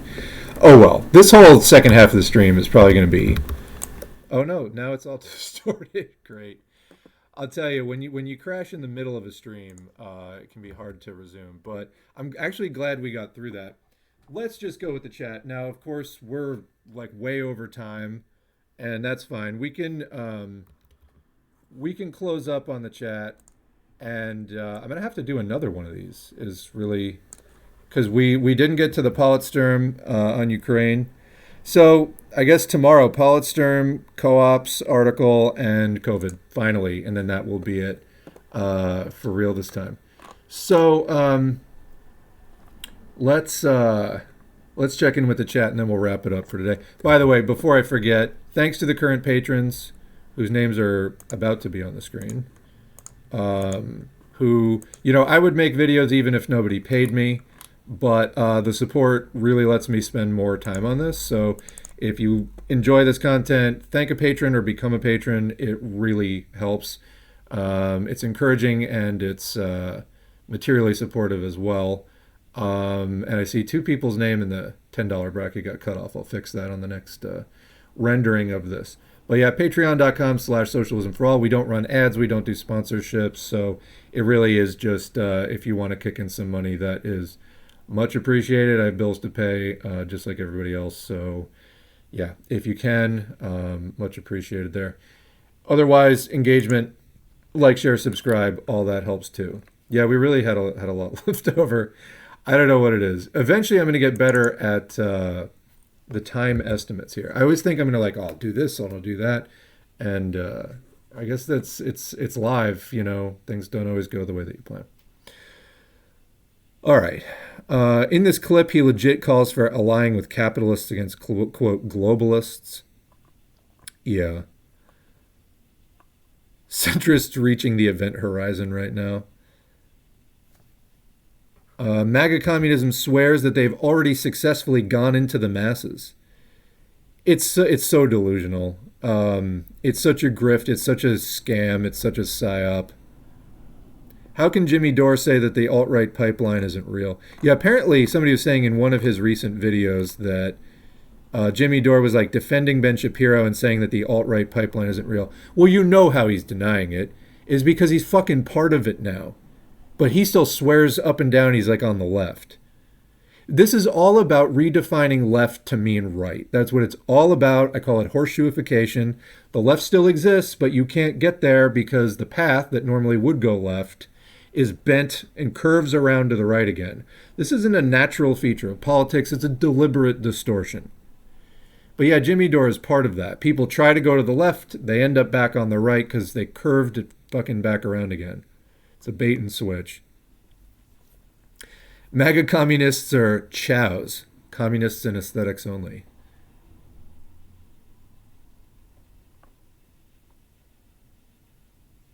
Oh well, this whole second half of the stream is probably going to be. Oh no, now it's all distorted. Great. I'll tell you, when you crash in the middle of a stream, it can be hard to resume. But I'm actually glad we got through that. Let's just go with the chat now. Of course, we're like way over time, and that's fine. We can close up on the chat, and I'm gonna have to do another one of these. Is really because we didn't get to the Politsturm on Ukraine. So I guess tomorrow, Politsturm, co-ops, article, and COVID finally, and then that will be it for real this time. So let's check in with the chat, and then we'll wrap it up for today. By the way, before I forget, thanks to the current patrons whose names are about to be on the screen. Who, I would make videos even if nobody paid me. But the support really lets me spend more time on this. So if you enjoy this content, thank a patron or become a patron. It really helps. It's encouraging and it's materially supportive as well. And I see 2 people's name in the $10 bracket got cut off. I'll fix that on the next rendering of this. But yeah, patreon.com/socialism for all. We don't run ads. We don't do sponsorships. So it really is just if you want to kick in some money, that is much appreciated. I have bills to pay, just like everybody else. So, yeah, if you can, much appreciated there. Otherwise, engagement, like, share, subscribe, all that helps too. Yeah, we really had a lot left over. I don't know what it is. Eventually, I'm going to get better at the time estimates here. I always think I'm going to I'll do this, I'll do that, and I guess it's live. Things don't always go the way that you plan. All right. In this clip, he legit calls for allying with capitalists against, quote, globalists. Yeah. Centrists reaching the event horizon right now. MAGA communism swears that they've already successfully gone into the masses. It's so delusional. It's such a grift. It's such a scam. It's such a psyop. How can Jimmy Dore say that the alt-right pipeline isn't real? Yeah, apparently somebody was saying in one of his recent videos that Jimmy Dore was defending Ben Shapiro and saying that the alt-right pipeline isn't real. Well, you know how he's denying it is because he's fucking part of it now. But he still swears up and down he's on the left. This is all about redefining left to mean right. That's what it's all about. I call it horseshoeification. The left still exists, but you can't get there because the path that normally would go left is bent and curves around to the right again. This isn't a natural feature of politics. It's a deliberate distortion. But yeah, Jimmy Dore is part of that. People try to go to the left. They end up back on the right because they curved it fucking back around again. It's a bait and switch. MAGA communists are chows. Communists in aesthetics only.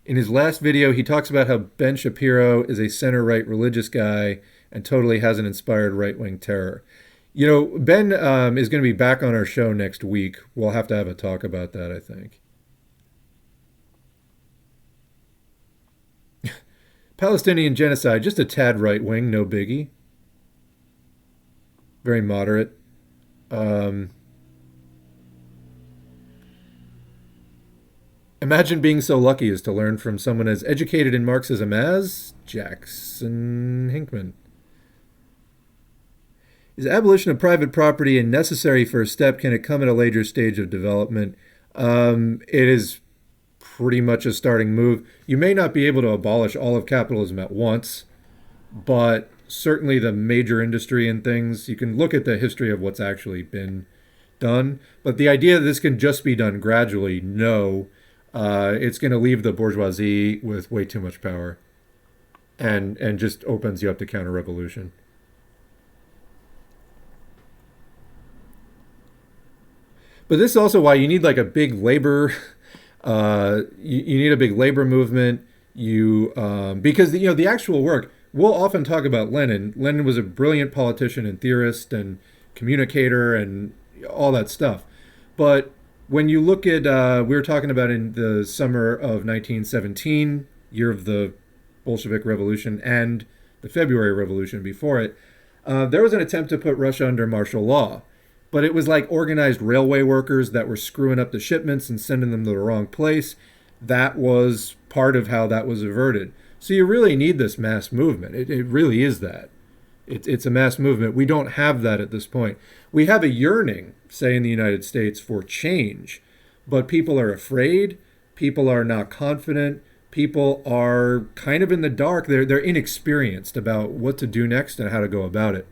In his last video, he talks about how Ben Shapiro is a center-right religious guy and totally hasn't inspired right-wing terror. Ben is going to be back on our show next week. We'll have to have a talk about that, I think. Palestinian genocide, just a tad right-wing, no biggie. Very moderate. Imagine being so lucky as to learn from someone as educated in Marxism as Jackson Hinkman. Is abolition of private property a necessary first step? Can it come at a later stage of development? It is pretty much a starting move. You may not be able to abolish all of capitalism at once, but certainly the major industry and things, you can look at the history of what's actually been done. But the idea that this can just be done gradually, no. It's going to leave the bourgeoisie with way too much power and just opens you up to counter-revolution. But this is also why you need like a big labor, you need a big labor movement. Because the actual work. We'll often talk about Lenin. Lenin was a brilliant politician and theorist and communicator and all that stuff. But when you look at, we were talking about in the summer of 1917, year of the Bolshevik Revolution, and the February Revolution before it, there was an attempt to put Russia under martial law. But it was like organized railway workers that were screwing up the shipments and sending them to the wrong place. That was part of how that was averted. So you really need this mass movement. It really is that. It's a mass movement. We don't have that at this point. We have a yearning, say in the United States, for change. But people are afraid. People are not confident. People are kind of in the dark. They're inexperienced about what to do next and how to go about it.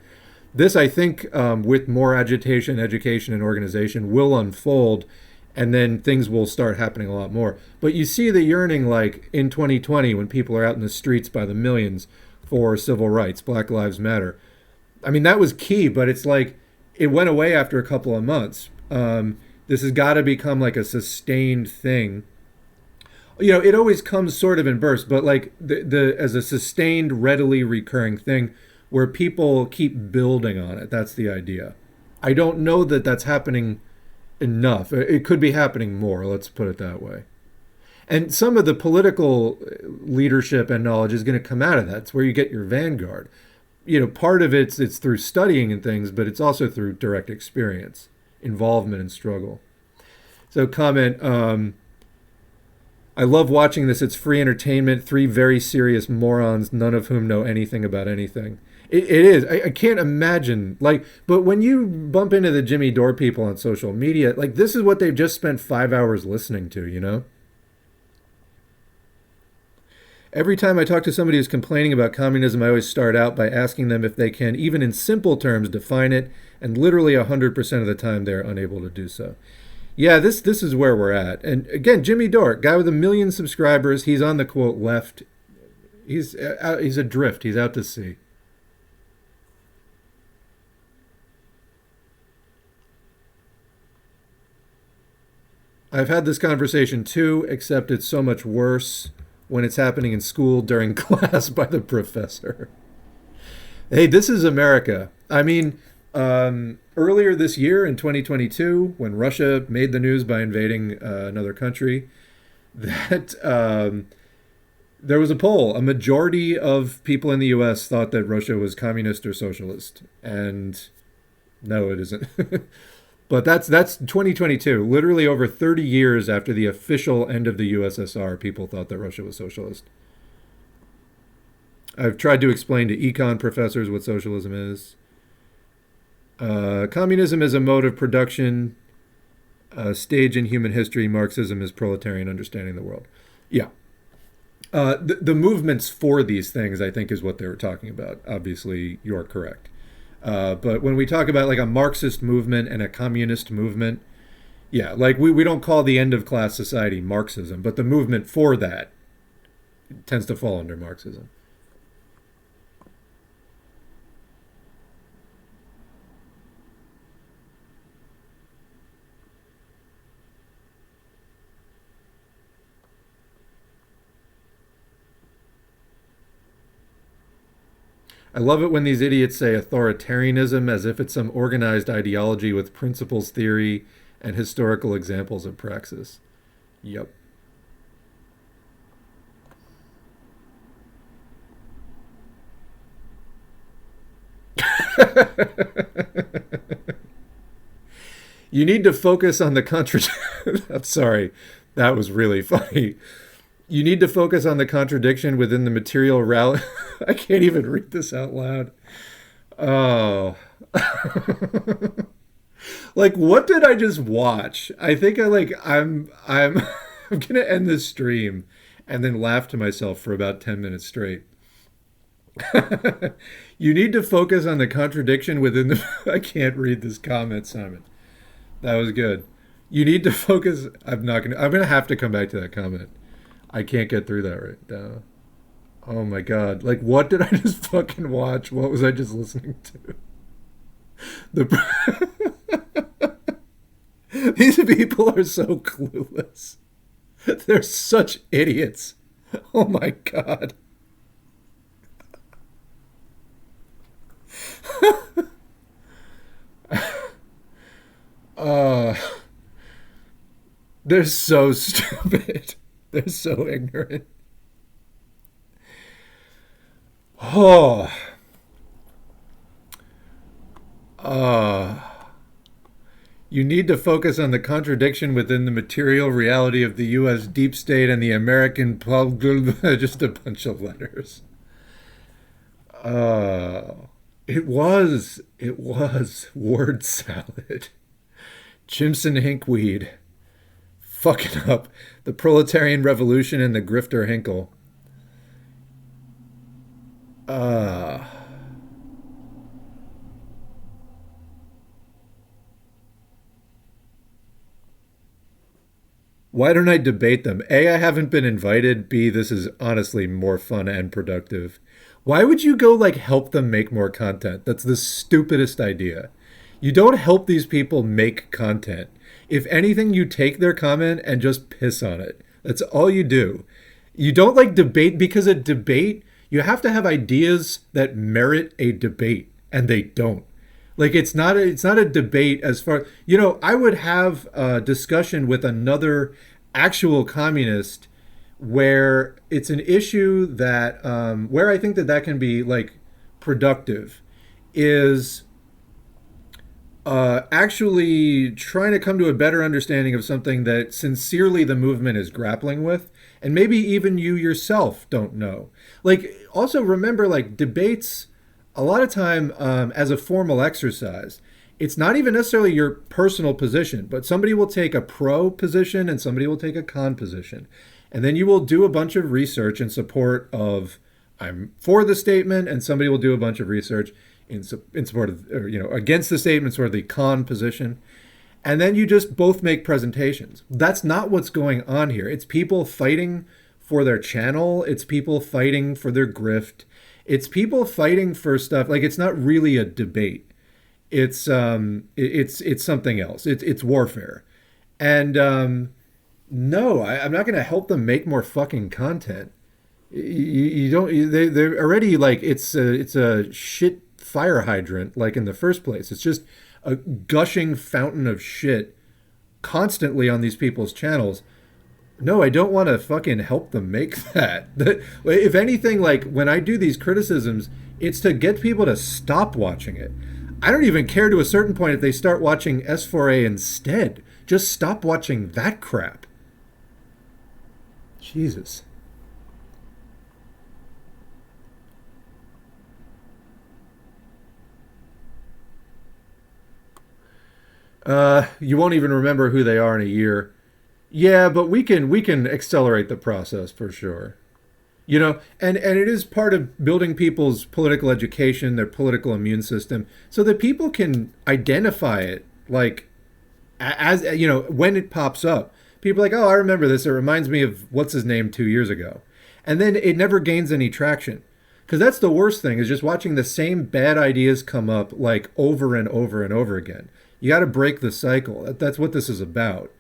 This, I think, with more agitation, education, and organization, will unfold, and then things will start happening a lot more. But you see the yearning, like in 2020, when people are out in the streets by the millions for civil rights, Black Lives Matter. I mean, that was key, but it's like it went away after a couple of months. This has got to become like a sustained thing. It always comes sort of in bursts, but like the as a sustained, readily recurring thing where people keep building on it. That's the idea. I don't know that that's happening enough. It could be happening more, let's put it that way. And some of the political leadership and knowledge is going to come out of that. It's where you get your vanguard. Part of it's through studying and things, but it's also through direct experience, involvement, and struggle. So comment, I love watching this. It's free entertainment, 3 very serious morons, none of whom know anything about anything. It is. I can't imagine. But when you bump into the Jimmy Dore people on social media, this is what they've just spent 5 hours listening to, Every time I talk to somebody who's complaining about communism, I always start out by asking them if they can, even in simple terms, define it, and literally 100% of the time they're unable to do so. Yeah, this is where we're at. And again, Jimmy Dore, guy with 1 million subscribers, he's on the quote left. He's adrift. He's out to sea. I've had this conversation too, except it's so much worse when it's happening in school during class by the professor. Hey, this is America. I mean, earlier this year in 2022, when Russia made the news by invading another country, that there was a poll. A majority of people in the U.S. thought that Russia was communist or socialist. And no, it isn't. But that's 2022. Literally over 30 years after the official end of the USSR, people thought that Russia was socialist. I've tried to explain to econ professors what socialism is. Communism is a mode of production, stage in human history. Marxism is proletarian understanding of the world. Yeah. The movements for these things, I think, is what they were talking about. Obviously, you're correct. But when we talk about like a Marxist movement and a communist movement, yeah, like we don't call the end of class society Marxism, but the movement for that tends to fall under Marxism. I love it when these idiots say authoritarianism as if it's some organized ideology with principles theory and historical examples of praxis. Yep. You need to focus on the contradiction. I'm sorry. That was really funny. You need to focus on the contradiction within the material rally. I can't even read this out loud. Oh. Like, what did I just watch? I think I'm I'm gonna end this stream and then laugh to myself for about 10 minutes straight. You need to focus on the contradiction within the I can't read this comment, Simon. That was good. You need to focus. I'm gonna have to come back to that comment. I can't get through that right now. Oh my God. Like, what did I just fucking watch? What was I just listening to? These people are so clueless. They're such idiots. Oh my God. They're so stupid. They're so ignorant. Oh. You need to focus on the contradiction within the material reality of the U.S. deep state and the American just a bunch of letters. It was word salad. Jimson Hinkweed. Fucking up the proletarian revolution and the grifter Hinkle. Why don't I debate them? A, I haven't been invited. B, this is honestly more fun and productive. Why would you go like help them make more content? That's the stupidest idea. You don't help these people make content. If anything, you take their comment and just piss on it. That's all you do. You don't like debate, because a debate, you have to have ideas that merit a debate, and they don't. Like it's not a debate as far, I would have a discussion with another actual communist where it's an issue that where I think that can be like productive is actually trying to come to a better understanding of something that sincerely the movement is grappling with, and maybe even you yourself don't know. Like, also remember, like, debates, a lot of time as a formal exercise, it's not even necessarily your personal position, but somebody will take a pro position and somebody will take a con position. And then you will do a bunch of research in support of, I'm for the statement, and somebody will do a bunch of research in support of, or, against the statement, sort of the con position. And then you just both make presentations. That's not what's going on here. It's people fighting for their channel. It's people fighting for their grift. It's people fighting for stuff. Like, it's not really a debate. It's something else. It's warfare. And no, I'm not going to help them make more fucking content. You don't. They're already like, it's a shit fire hydrant, like, in the first place. It's just a gushing fountain of shit constantly on these people's channels. No, I don't want to fucking help them make that. If anything, like, when I do these criticisms, it's to get people to stop watching it. I don't even care to a certain point if they start watching S4A instead. Just stop watching that crap. Jesus. You won't even remember who they are in a year. Yeah, but we can accelerate the process for sure. And it is part of building people's political education, their political immune system, so that people can identify it, like, as when it pops up. People are like, oh, I remember this. It reminds me of what's his name 2 years ago. And then it never gains any traction. Because that's the worst thing, is just watching the same bad ideas come up, like, over and over and over again. You got to break the cycle. That's what this is about.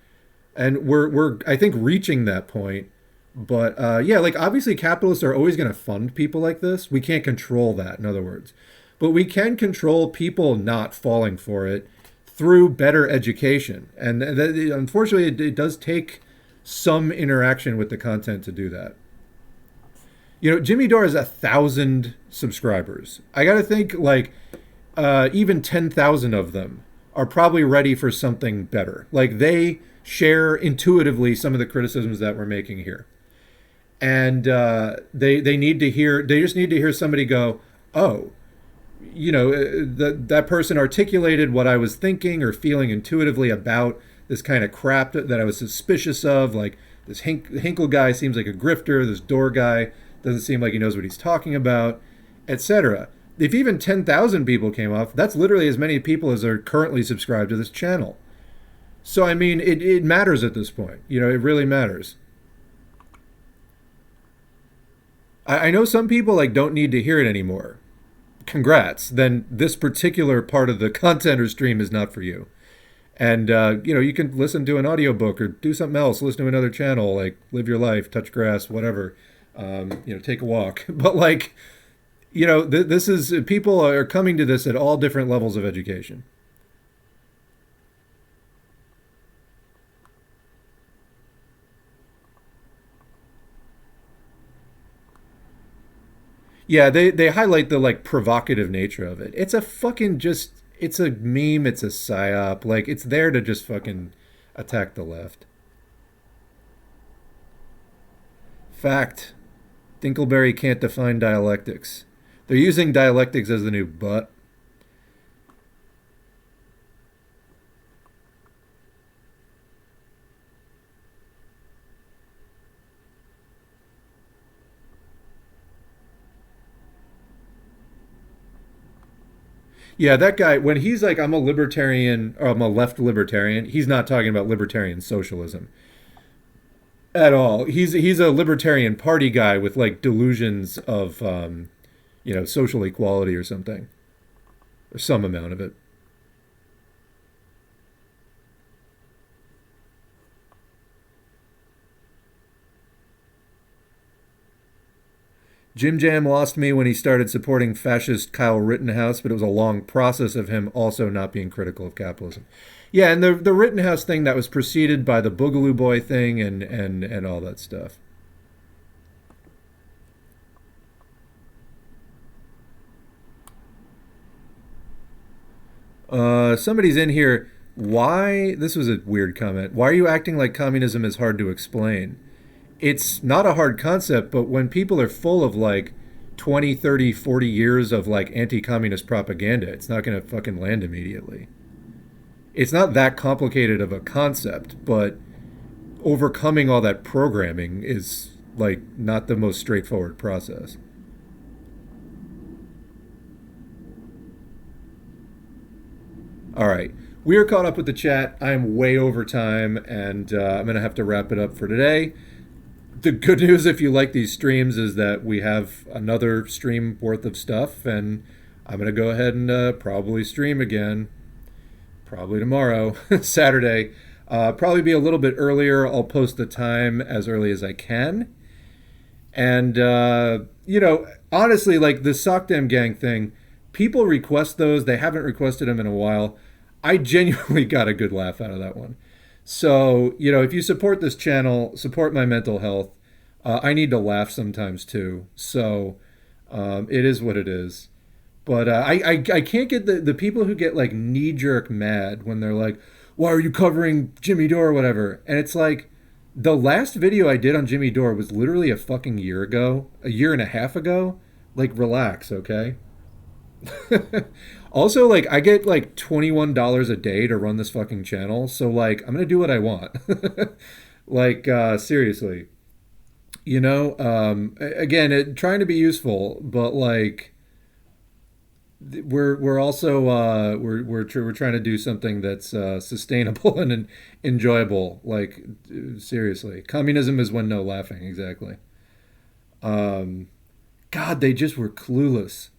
And we're I think reaching that point. But yeah, like, obviously capitalists are always going to fund people like this. We can't control that, in other words. But we can control people not falling for it through better education. And unfortunately, it does take some interaction with the content to do that. Jimmy Dore has 1,000 subscribers. I got to think, like, even 10,000 of them are probably ready for something better. Like, they share intuitively some of the criticisms that we're making here. And they just need to hear somebody go, oh, that person articulated what I was thinking or feeling intuitively about this kind of crap that I was suspicious of. Like, this Hinkle guy seems like a grifter. This Dore guy doesn't seem like he knows what he's talking about, etc. If even 10,000 people came off, that's literally as many people as are currently subscribed to this channel. So, I mean, it matters at this point. It really matters. I know some people, like, don't need to hear it anymore. Congrats. Then this particular part of the content or stream is not for you. And you can listen to an audiobook or do something else, listen to another channel, like live your life, touch grass, whatever. Take a walk. But like, this is people are coming to this at all different levels of education. Yeah, they highlight the like provocative nature of it. It's a fucking just it's a meme, it's a psyop. Like it's there to just fucking attack the left. Fact. Dinkleberry can't define dialectics. They're using dialectics as the new butt. Yeah, that guy, when he's like, I'm a libertarian, or I'm a left libertarian, he's not talking about libertarian socialism at all. He's a libertarian party guy with like delusions of, social equality or something, or some amount of it. Jim Jam lost me when he started supporting fascist Kyle Rittenhouse, but it was a long process of him also not being critical of capitalism. Yeah, and the Rittenhouse thing that was preceded by the Boogaloo Boy thing and all that stuff. Somebody's in here. Why? This was a weird comment. Why are you acting like communism is hard to explain? It's not a hard concept, but when people are full of like 20, 30, 40 years of like anti-communist propaganda, it's not going to fucking land immediately. It's not that complicated of a concept, but overcoming all that programming is like not the most straightforward process. All right. We are caught up with the chat. I'm way over time, and I'm going to have to wrap it up for today. The good news, if you like these streams, is that we have another stream worth of stuff, and I'm going to go ahead and probably stream again. Probably tomorrow, Saturday. Probably be a little bit earlier. I'll post the time as early as I can. And, honestly, like the Sockdam Gang thing, people request those. They haven't requested them in a while. I genuinely got a good laugh out of that one. So, if you support this channel, support my mental health. I need to laugh sometimes too. So it is what it is. But I can't get the people who get like knee-jerk mad when they're like, why are you covering Jimmy Dore or whatever? And it's like, the last video I did on Jimmy Dore was literally a fucking year ago, a year and a half ago. Like, relax, okay? Also, like, I get like $21 a day to run this fucking channel, so like, I'm gonna do what I want. Like, seriously, again, trying to be useful, but like, we're also we're trying to do something that's sustainable and enjoyable. Like, seriously, communism is when no laughing. Exactly. God, they just were clueless.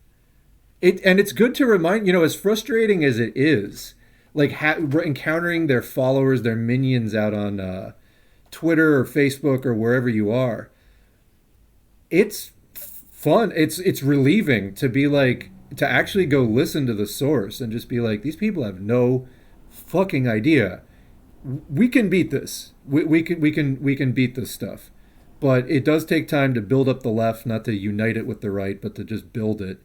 And it's good to remind, as frustrating as it is, like encountering their followers, their minions out on Twitter or Facebook or wherever you are. It's fun. It's relieving to be like, to actually go listen to the source and just be like, these people have no fucking idea. We can beat this. We can beat this stuff. But it does take time to build up the left, not to unite it with the right, but to just build it.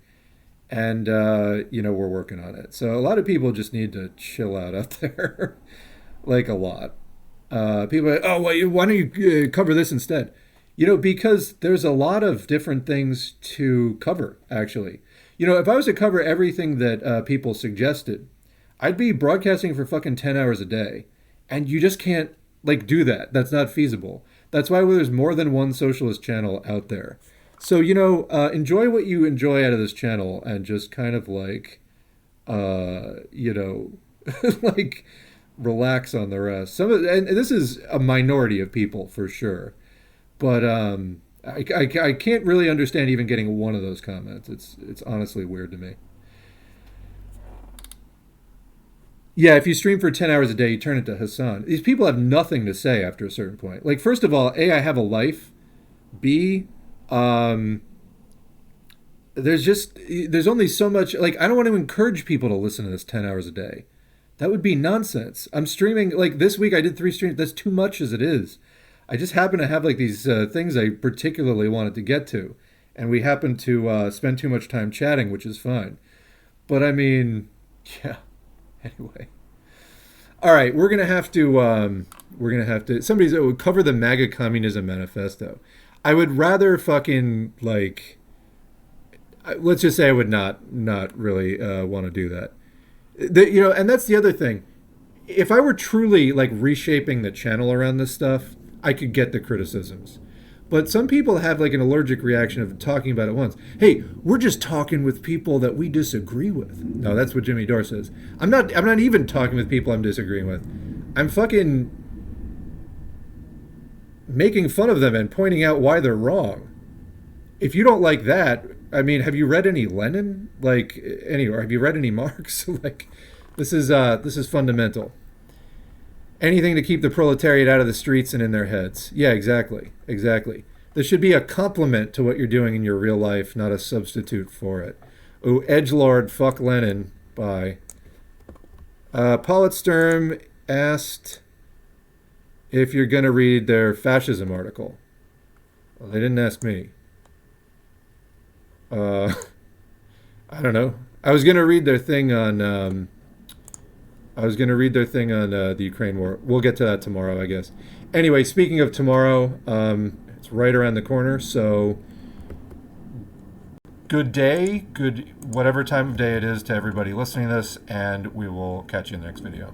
And, we're working on it. So a lot of people just need to chill out there. Like, a lot. People are like, oh, well, why don't you cover this instead? Because there's a lot of different things to cover, actually. If I was to cover everything that people suggested, I'd be broadcasting for fucking 10 hours a day. And you just can't, like, do that. That's not feasible. That's why there's more than one socialist channel out there. So, enjoy what you enjoy out of this channel and just kind of like, like relax on the rest. And this is a minority of people for sure. But I can't really understand even getting one of those comments. It's honestly weird to me. Yeah, if you stream for 10 hours a day, you turn into Hassan. These people have nothing to say after a certain point. Like, first of all, A, I have a life. B, um, there's only so much. Like, I don't want to encourage people to listen to this 10 hours a day. That would be nonsense. I'm streaming, like, this week I did 3 streams. That's too much as it is. I just happen to have, like, these things I particularly wanted to get to. And we happen to spend too much time chatting, which is fine. But I mean, yeah. Anyway. All right, we're gonna have to. Somebody's would cover the MAGA Communism Manifesto. I would rather fucking like. Let's just say I would not really want to do that. And that's the other thing. If I were truly like reshaping the channel around this stuff, I could get the criticisms. But some people have like an allergic reaction of talking about it once. Hey, we're just talking with people that we disagree with. No, that's what Jimmy Dore says. I'm not even talking with people I'm disagreeing with. I'm fucking making fun of them and pointing out why they're wrong. If you don't like that, I mean, have you read any Lenin? Or have you read any Marx? Like, this is fundamental. Anything to keep the proletariat out of the streets and in their heads. Yeah, exactly. This should be a complement to what you're doing in your real life, not a substitute for it. Oh, edgelord, fuck Lenin. Bye. Paulette Sturm asked if you're going to read their fascism article. Well, they didn't ask me. I don't know. I was going to read their thing on... the Ukraine war. We'll get to that tomorrow, I guess. Anyway, speaking of tomorrow, it's right around the corner, so good day, good whatever time of day it is to everybody listening to this, and we will catch you in the next video.